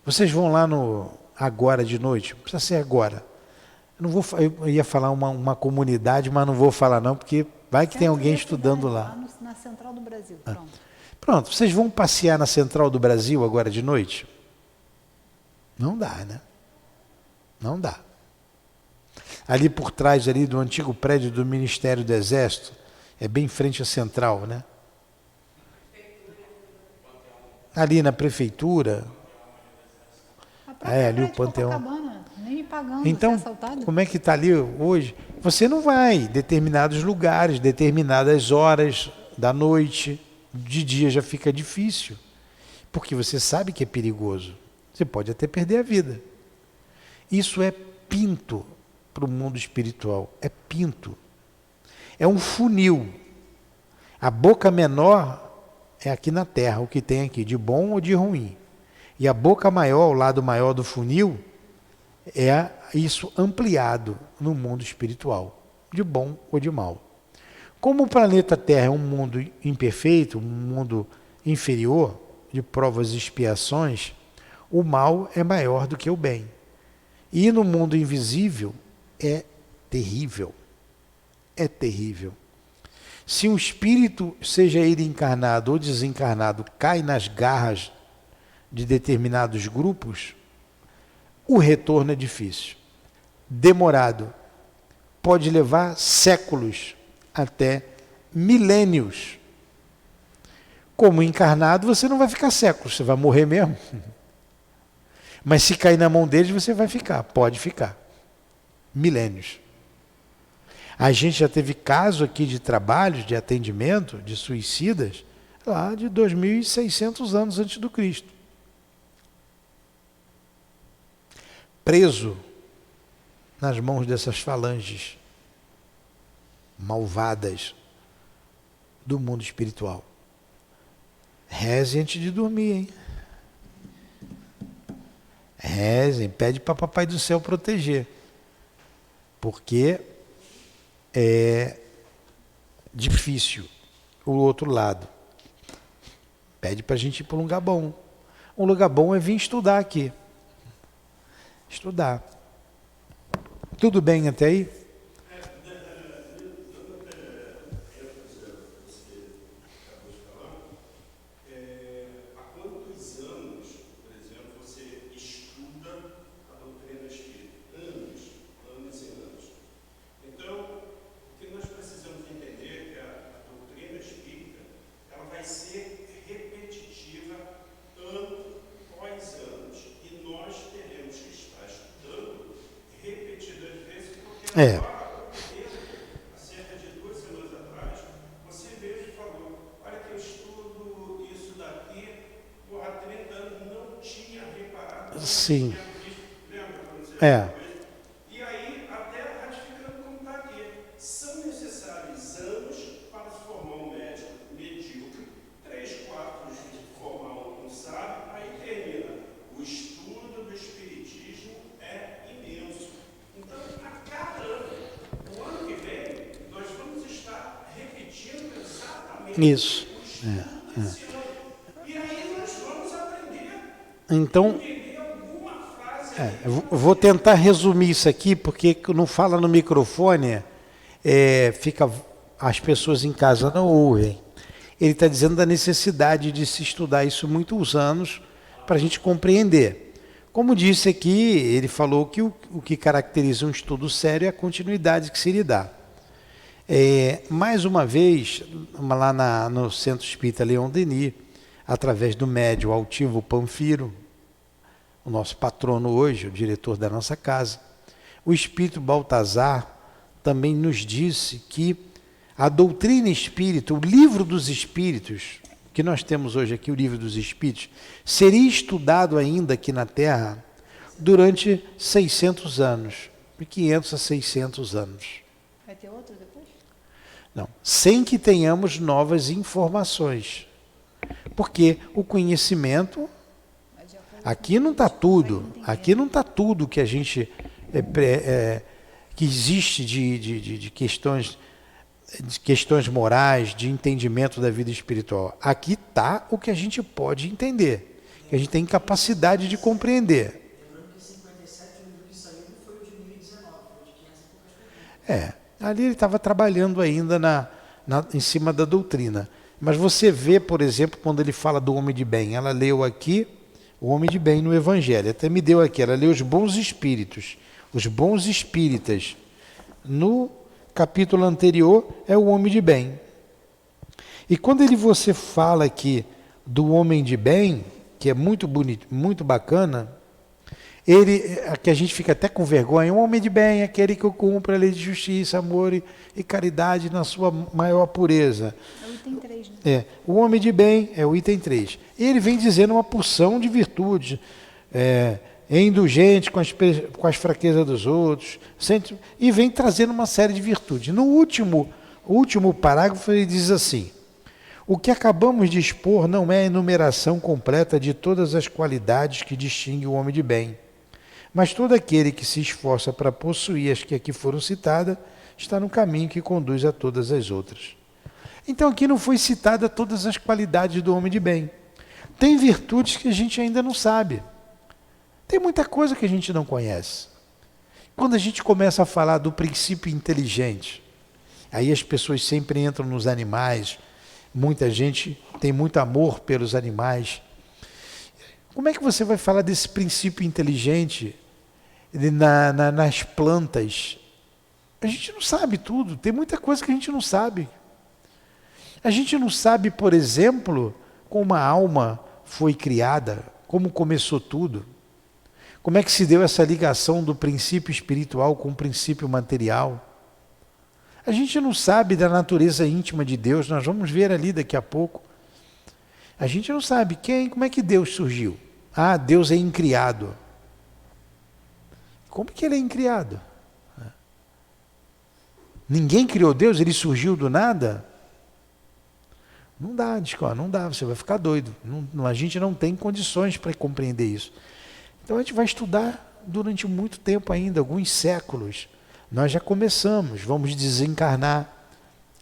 Vocês vão lá agora de noite, não precisa ser agora. Eu ia falar uma comunidade, mas não vou falar não, porque vai que tem alguém estudando lá. Na Central do Brasil, Pronto, vocês vão passear na Central do Brasil agora de noite? Não dá, né? Não dá. Ali por trás ali do antigo prédio do Ministério do Exército, é bem em frente à Central, né? Ali na prefeitura. Ali o Panteão. Nem me pagando, então, como é que está ali hoje? Você não vai em determinados lugares, determinadas horas da noite, de dia já fica difícil, porque você sabe que é perigoso. Você pode até perder a vida. Isso é pinto para o mundo espiritual. É pinto. É um funil. A boca menor é aqui na Terra, o que tem aqui, de bom ou de ruim. E a boca maior, o lado maior do funil, é isso ampliado no mundo espiritual, de bom ou de mal. Como o planeta Terra é um mundo imperfeito, um mundo inferior, de provas e expiações, o mal é maior do que o bem. E no mundo invisível é terrível. É terrível. Se um espírito, seja ele encarnado ou desencarnado, cai nas garras de determinados grupos, o retorno é difícil. Demorado. Pode levar séculos, até milênios. Como encarnado, você não vai ficar séculos, você vai morrer mesmo. Mas se cair na mão deles, você vai ficar, pode ficar. Milênios. A gente já teve caso aqui de trabalhos, de atendimento, de suicidas, lá de 2.600 anos antes do Cristo. Preso nas mãos dessas falanges malvadas do mundo espiritual. Reze antes de dormir, hein? Rezem, pede para Papai do Céu proteger. Porque é difícil o outro lado. Pede para a gente ir para um lugar bom. Um lugar bom é vir estudar aqui. Estudar. Tudo bem até aí? É. Cerca de 2 semanas atrás, você veio e falou: olha que eu estudo isso daqui, há 30 anos não tinha reparado. Sim. Lembra quando você É. E aí, até ratificando como está aqui, são necessários anos para se formar um médico medíocre, 3, 4 de formar um sábio, aí termina. O estudo do espiritismo é imenso. Então, a cada ano, o ano que vem, nós vamos estar repetindo exatamente Isso. E aí nós vamos aprender Então, a entender alguma frase Eu vou tentar resumir isso aqui, porque não fala no microfone, as pessoas em casa não ouvem. Ele está dizendo da necessidade de se estudar isso muitos anos para a gente compreender. Como disse aqui, ele falou que o que caracteriza um estudo sério é a continuidade que se lhe dá. Mais uma vez, lá no Centro Espírita Leon Denis, através do médium Altivo Panfiro, o nosso patrono hoje, o diretor da nossa casa, o Espírito Baltazar também nos disse que a doutrina espírita, o livro dos espíritos, que nós temos hoje aqui, o livro dos espíritos, seria estudado ainda aqui na Terra durante 600 anos, de 500 a 600 anos. Vai ter outro depois? Não, sem que tenhamos novas informações. Porque o conhecimento, aqui não está tudo, que a gente, que existe de questões morais, de entendimento da vida espiritual. Aqui está o que a gente pode entender, que a gente tem capacidade de compreender. Lembrando que 57, o livro que saiu não foi o de 2019, foi o de 500 e poucas perguntas. Ali ele estava trabalhando ainda em cima da doutrina. Mas você vê, por exemplo, quando ele fala do homem de bem, ela leu aqui o homem de bem no Evangelho, até me deu aqui, ela leu os bons espíritos, os bons espíritas. No capítulo anterior é o homem de bem. E quando você fala aqui do homem de bem, que é muito bonito, muito bacana, que a gente fica até com vergonha, um homem de bem é aquele que cumpre a lei de justiça, amor e caridade na sua maior pureza. É o item 3, né? O homem de bem é o item 3. Ele vem dizendo uma porção de virtudes, é indulgente com as fraquezas dos outros, e vem trazendo uma série de virtudes. No último parágrafo ele diz assim: o que acabamos de expor não é a enumeração completa de todas as qualidades que distinguem o homem de bem, mas todo aquele que se esforça para possuir as que aqui foram citadas está no caminho que conduz a todas as outras. Então aqui não foi citada todas as qualidades do homem de bem. Tem virtudes que a gente ainda não sabe. Tem muita coisa que a gente não conhece. Quando a gente começa a falar do princípio inteligente, aí as pessoas sempre entram nos animais, muita gente tem muito amor pelos animais. Como é que você vai falar desse princípio inteligente nas plantas? A gente não sabe tudo, tem muita coisa que a gente não sabe. A gente não sabe, por exemplo, como a alma foi criada, como começou tudo. Como é que se deu essa ligação do princípio espiritual com o princípio material? A gente não sabe da natureza íntima de Deus, nós vamos ver ali daqui a pouco. A gente não sabe como é que Deus surgiu. Deus é incriado. Como que ele é incriado? Ninguém criou Deus, ele surgiu do nada? Não dá, não dá, você vai ficar doido. A gente não tem condições para compreender isso. Então a gente vai estudar durante muito tempo ainda, alguns séculos. Nós já começamos, vamos desencarnar.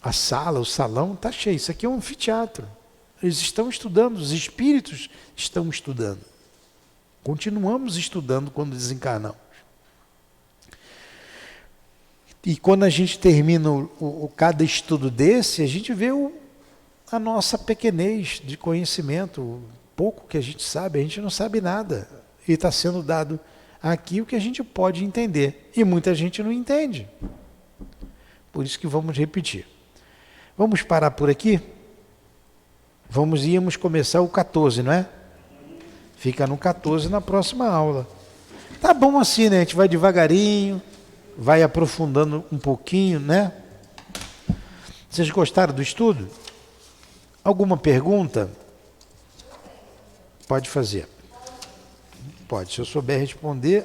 A sala, o salão está cheio. Isso aqui é um anfiteatro. Eles estão estudando, os espíritos estão estudando. Continuamos estudando quando desencarnamos. E quando a gente termina cada estudo desse, a gente vê a nossa pequenez de conhecimento, o pouco que a gente não sabe nada. E está sendo dado aqui o que a gente pode entender. E muita gente não entende. Por isso que vamos repetir. Vamos parar por aqui? Íamos começar o 14, não é? Fica no 14 na próxima aula. Tá bom assim, né? A gente vai devagarinho, vai aprofundando um pouquinho, né? Vocês gostaram do estudo? Alguma pergunta? Pode fazer. Pode, se eu souber responder.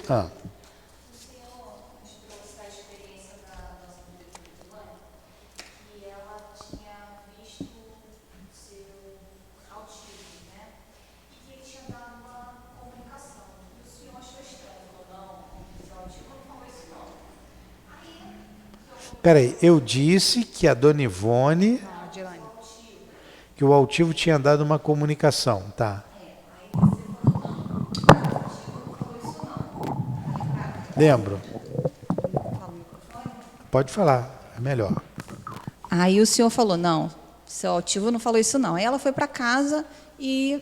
Peraí, eu disse que a Dona Ivone, que o Altivo tinha dado uma comunicação, tá? Lembro. Pode falar, é melhor. Aí o senhor falou, não, seu altivo não falou isso não. Aí ela foi para casa e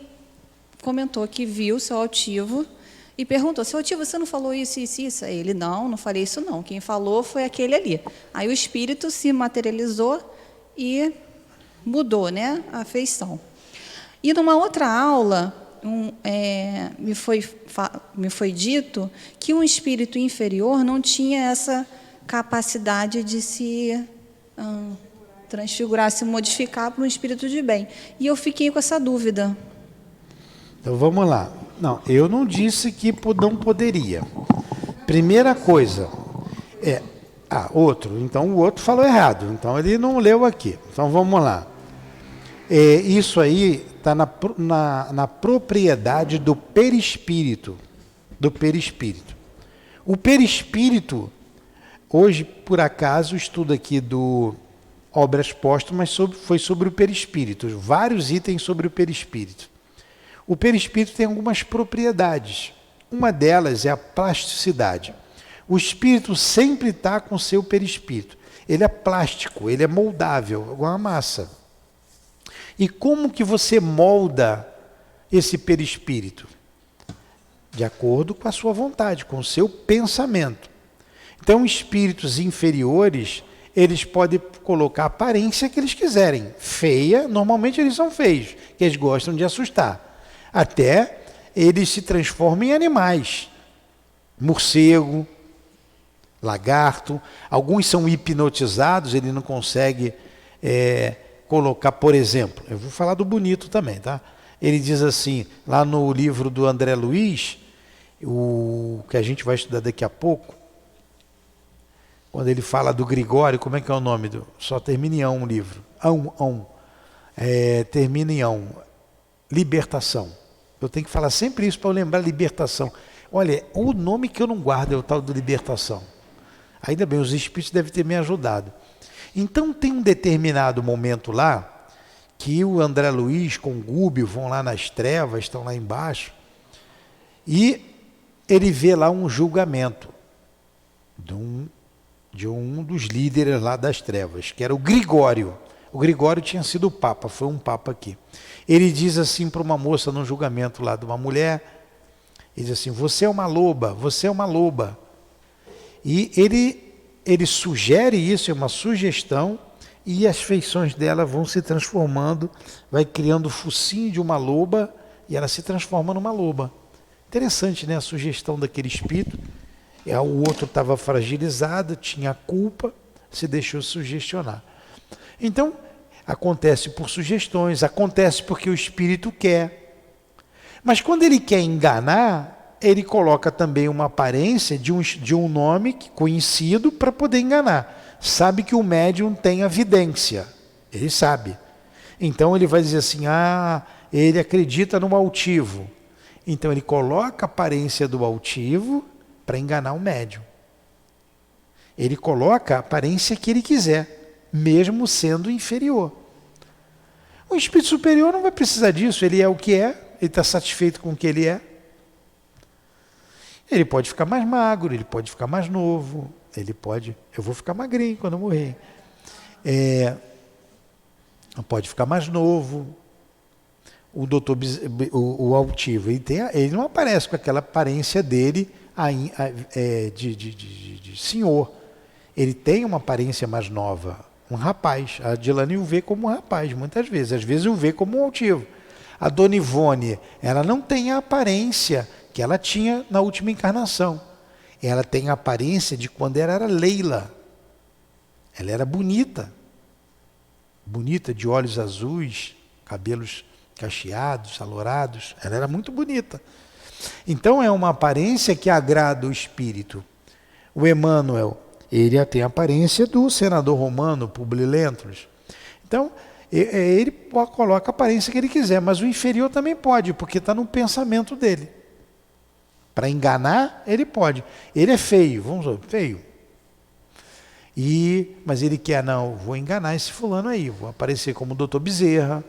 comentou que viu seu altivo e perguntou, seu altivo, você não falou isso, isso, isso? Aí ele, não falei isso não. Quem falou foi aquele ali. Aí o espírito se materializou e mudou, né, a feição. E numa outra aula, me foi dito que um espírito inferior não tinha essa capacidade de se transfigurar, se modificar para um espírito de bem. E eu fiquei com essa dúvida. Então vamos lá. Não, eu não disse que não poderia. Primeira coisa outro. Então o outro falou errado. Então ele não leu aqui. Então vamos lá. Isso aí está na propriedade do perispírito. Do perispírito. O perispírito, hoje, por acaso, o estudo aqui do Obras Póstumas foi sobre o perispírito. Vários itens sobre o perispírito. O perispírito tem algumas propriedades. Uma delas é a plasticidade. O espírito sempre está com o seu perispírito. Ele é plástico, ele é moldável, igual a massa. E como que você molda esse perispírito? De acordo com a sua vontade, com o seu pensamento. Então, espíritos inferiores, eles podem colocar a aparência que eles quiserem. Feia, normalmente eles são feios, que eles gostam de assustar. Até eles se transformam em animais. Morcego, lagarto. Alguns são hipnotizados, ele não consegue colocar, por exemplo, eu vou falar do bonito também, tá? Ele diz assim, lá no livro do André Luiz, o que a gente vai estudar daqui a pouco, quando ele fala do Gregório, como é que é o nome? Só termina em um livro. Termina em libertação. Eu tenho que falar sempre isso para eu lembrar libertação. Olha, o nome que eu não guardo é o tal de libertação. Ainda bem, os espíritos devem ter me ajudado. Então tem um determinado momento lá, que o André Luiz com o Gúbio vão lá nas trevas, estão lá embaixo, e ele vê lá um julgamento de um dos líderes lá das trevas, que era o Gregório. O Gregório tinha sido o Papa, foi um Papa aqui. Ele diz assim para uma moça no julgamento lá de uma mulher, ele diz assim, você é uma loba, você é uma loba. E ele sugere isso, é uma sugestão, e as feições dela vão se transformando, vai criando o focinho de uma loba, e ela se transforma numa loba. Interessante, né, a sugestão daquele espírito. O outro estava fragilizado, tinha culpa, se deixou sugestionar. Então, acontece por sugestões, acontece porque o espírito quer. Mas quando ele quer enganar, ele coloca também uma aparência de um nome conhecido para poder enganar. Sabe que o médium tem a vidência, ele sabe. Então ele vai dizer assim, ele acredita no altivo. Então ele coloca a aparência do altivo para enganar o médium. Ele coloca a aparência que ele quiser, mesmo sendo inferior. O espírito superior não vai precisar disso, ele é o que é, ele está satisfeito com o que ele é. Ele pode ficar mais magro, ele pode ficar mais novo, eu vou ficar magrinho quando eu morrer. Pode ficar mais novo. O doutor, o altivo, ele não aparece com aquela aparência dele de senhor. Ele tem uma aparência mais nova, um rapaz. A Dilane o vê como um rapaz, muitas vezes. Às vezes o vê como um altivo. A Dona Ivone, ela não tem a aparência que ela tinha na última encarnação. Ela tem a aparência de quando ela era Leila. Ela era bonita. Bonita, de olhos azuis, cabelos cacheados, alourados. Ela era muito bonita. Então é uma aparência que agrada o espírito. O Emmanuel, ele tem a aparência do senador romano, Publio Lentulus. Então, ele coloca a aparência que ele quiser, mas o inferior também pode, porque está no pensamento dele. Para enganar, ele pode. Ele é feio, vamos ver, feio. Mas ele quer, não, vou enganar esse fulano aí, vou aparecer como o doutor Bezerra,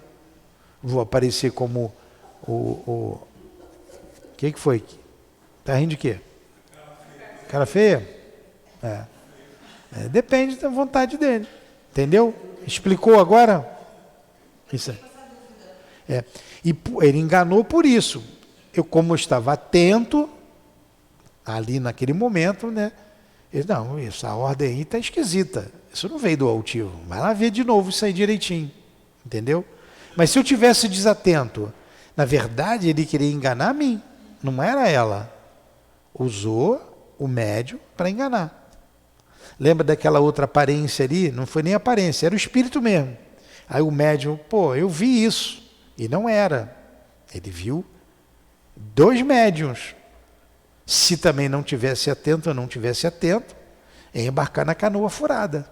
vou aparecer como o que foi? Está rindo de quê? Cara feia? Depende da vontade dele. Entendeu? Explicou agora? Isso aí. E ele enganou por isso. Como eu estava atento, ali naquele momento, né? Ele, não, essa ordem aí está esquisita. Isso não veio do altivo. Vai lá ver de novo isso aí direitinho. Entendeu? Mas se eu tivesse desatento, na verdade ele queria enganar a mim. Não era ela. Usou o médium para enganar. Lembra daquela outra aparência ali? Não foi nem aparência, era o espírito mesmo. Aí o médium, eu vi isso. E não era. Ele viu 2 médiuns. Se também não tivesse atento ou não tivesse atento, ia embarcar na canoa furada.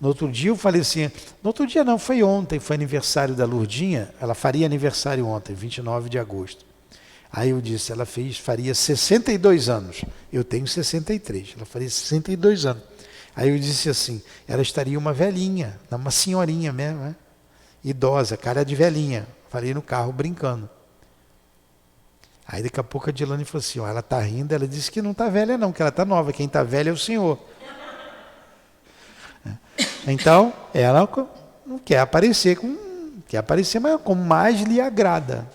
No outro dia eu falei assim, no outro dia não, foi ontem, foi aniversário da Lurdinha, ela faria aniversário ontem, 29 de agosto. Aí eu disse, ela faria 62 anos, eu tenho 63, ela faria 62 anos. Aí eu disse assim, ela estaria uma velhinha, uma senhorinha mesmo, né? Idosa, cara de velhinha. Falei no carro brincando. Aí daqui a pouco a Dilane falou assim, ela está rindo, ela disse que não está velha não, que ela está nova, quem está velha é o senhor. Então, ela não quer aparecer, mas como mais lhe agrada.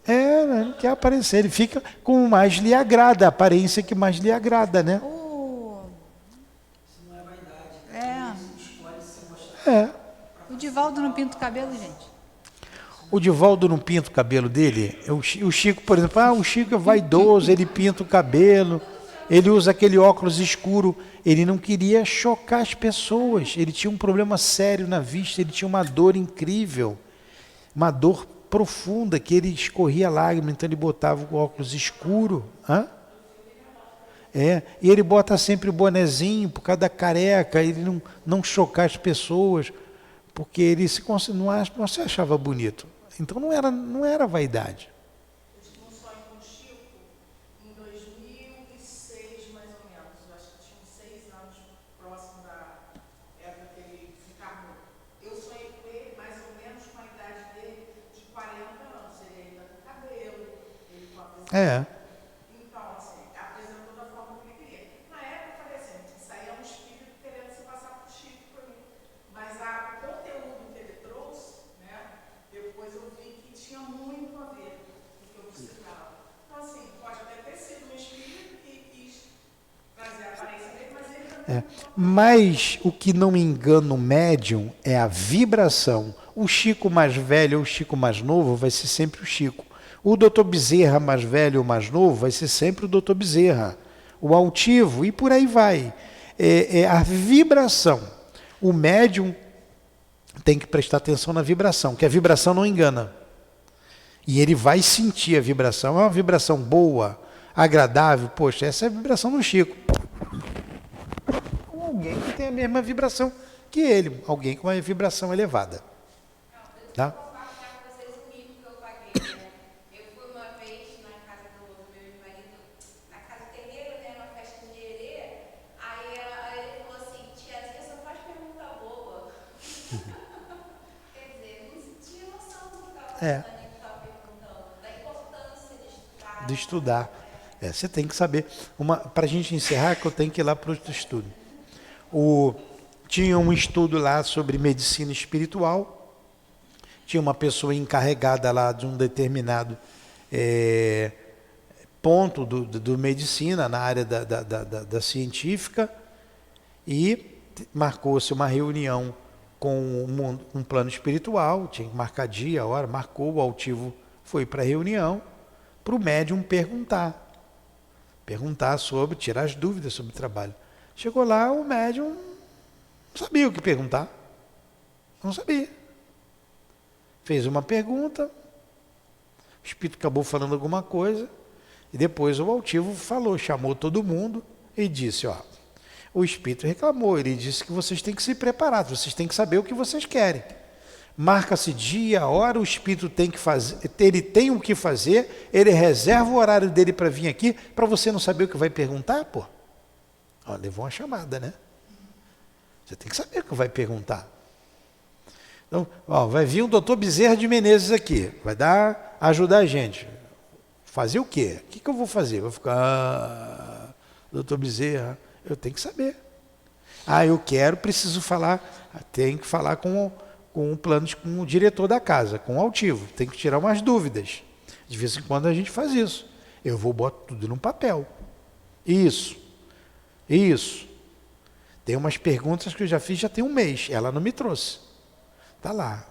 Não quer aparecer, ele fica como mais lhe agrada, a aparência que mais lhe agrada, né? O Divaldo não pinta o cabelo, gente? O Divaldo não pinta o cabelo dele? O Chico, por exemplo, o Chico é vaidoso, ele pinta o cabelo, ele usa aquele óculos escuro, ele não queria chocar as pessoas, ele tinha um problema sério na vista, ele tinha uma dor incrível, uma dor profunda, que ele escorria lágrimas, então ele botava o óculos escuro. E ele bota sempre o bonezinho por causa da careca, ele não chocar as pessoas, porque ele não se achava bonito. Então não era vaidade. Eu tive um sonho com o Chico em 2006, mais ou menos. Eu acho que tinha uns 6 anos próximo da época que ele desencarnou. Eu sonhei com ele mais ou menos com a idade dele de 40 anos. Ele ainda com cabelo, ele com a apresentação. Então, assim, apresentou da forma que ele queria. Na época eu falei assim, isso aí é um espírito querendo se passar por Chico para mim. Mas o conteúdo que ele trouxe, né, depois eu vi que tinha muito a ver com o que eu precisava. Então, assim, pode até ter sido um espírito que quis trazer a aparência dele, mas ele também... Mas o que não engana o médium é a vibração. O Chico mais velho ou o Chico mais novo vai ser sempre o Chico. O doutor Bezerra mais velho ou mais novo vai ser sempre o doutor Bezerra. O altivo e por aí vai. É a vibração. O médium tem que prestar atenção na vibração, que a vibração não engana. E ele vai sentir a vibração. É uma vibração boa, agradável. Poxa, essa é a vibração do Chico. Alguém que tem a mesma vibração que ele. Alguém com uma vibração elevada. Tá? De estudar. Você tem que saber. Para a gente encerrar, que eu tenho que ir lá para o estudo. Tinha um estudo lá sobre medicina espiritual. Tinha uma pessoa encarregada lá de um determinado ponto do medicina, na área da científica, e marcou-se uma reunião com um plano espiritual, tinha que marcar dia, hora, marcou, o altivo foi para a reunião, para o médium perguntar sobre, tirar as dúvidas sobre o trabalho. Chegou lá, o médium não sabia o que perguntar, não sabia. Fez uma pergunta, o espírito acabou falando alguma coisa, e depois o altivo falou, chamou todo mundo e disse, o espírito reclamou, ele disse que vocês têm que se preparar, vocês têm que saber o que vocês querem. Marca-se dia, hora, o espírito tem que fazer, ele tem o que fazer, ele reserva o horário dele para vir aqui, para você não saber o que vai perguntar, pô. Levou uma chamada, né? Você tem que saber o que vai perguntar. Então, vai vir o doutor Bezerra de Menezes aqui, vai ajudar a gente. Fazer o quê? O que eu vou fazer? Vou ficar, doutor Bezerra, eu tenho que saber. Eu quero, preciso falar, tenho que falar com o diretor da casa, com o altivo, tem que tirar umas dúvidas. De vez em quando a gente faz isso. Eu boto tudo num papel. Isso. Tem umas perguntas que eu já fiz já tem um mês, ela não me trouxe. Tá lá,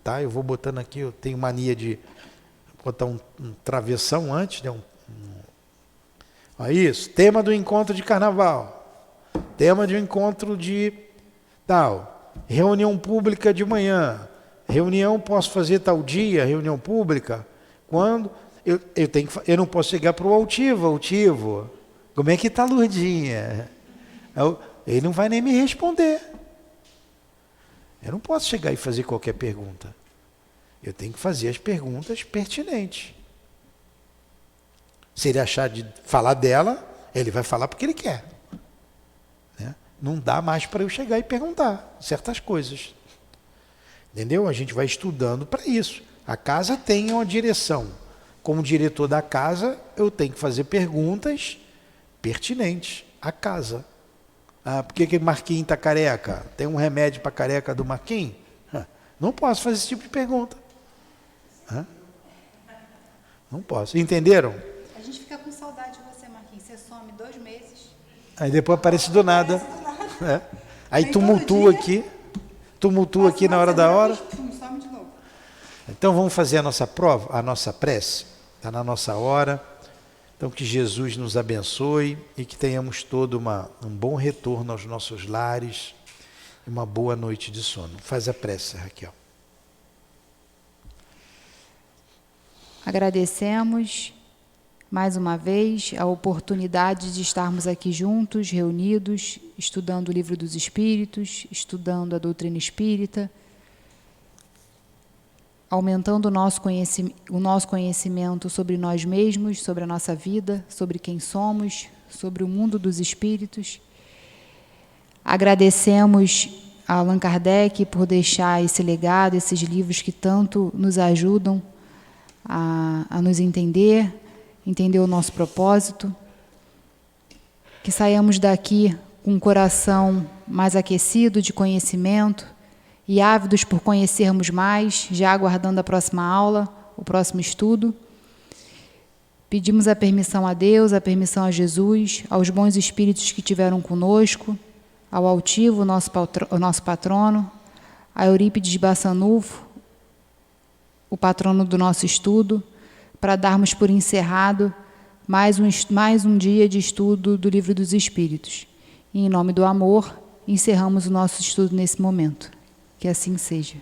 tá, eu vou botando aqui, eu tenho mania de botar um travessão antes, né? Isso, tema do encontro de carnaval, tema de um encontro de tal, reunião pública de manhã, reunião posso fazer tal dia, reunião pública, quando eu não posso chegar para o altivo, como é que está a Lourdinha? Ele não vai nem me responder. Eu não posso chegar e fazer qualquer pergunta. Eu tenho que fazer as perguntas pertinentes. Se ele achar de falar dela, ele vai falar porque ele quer. Né? Não dá mais para eu chegar e perguntar certas coisas. Entendeu? A gente vai estudando para isso. A casa tem uma direção. Como diretor da casa, eu tenho que fazer perguntas pertinentes à casa. Por que Marquinhos está careca? Tem um remédio para careca do Marquinhos? Não posso fazer esse tipo de pergunta. Não posso. Entenderam? A gente fica com saudade de você, Marquinhos. Você some 2 meses. Aí depois aparece do nada. Aí tumultua aqui na hora da hora. Some de novo. Então vamos fazer a nossa prova, a nossa prece. Está na nossa hora. Então que Jesus nos abençoe e que tenhamos todo um bom retorno aos nossos lares e uma boa noite de sono. Faz a prece, Raquel. Agradecemos mais uma vez a oportunidade de estarmos aqui juntos, reunidos, estudando o Livro dos Espíritos, estudando a doutrina espírita, aumentando o nosso conhecimento sobre nós mesmos, sobre a nossa vida, sobre quem somos, sobre o mundo dos espíritos. Agradecemos a Allan Kardec por deixar esse legado, esses livros que tanto nos ajudam a nos entender o nosso propósito. Que saiamos daqui com um coração mais aquecido de conhecimento, e ávidos por conhecermos mais, já aguardando a próxima aula, o próximo estudo. Pedimos a permissão a Deus, a permissão a Jesus, aos bons espíritos que estiveram conosco, ao altivo, o nosso patrono, a Eurípides Bassanufo, o patrono do nosso estudo, para darmos por encerrado mais um dia de estudo do Livro dos Espíritos. E, em nome do amor, encerramos o nosso estudo nesse momento. Que assim seja.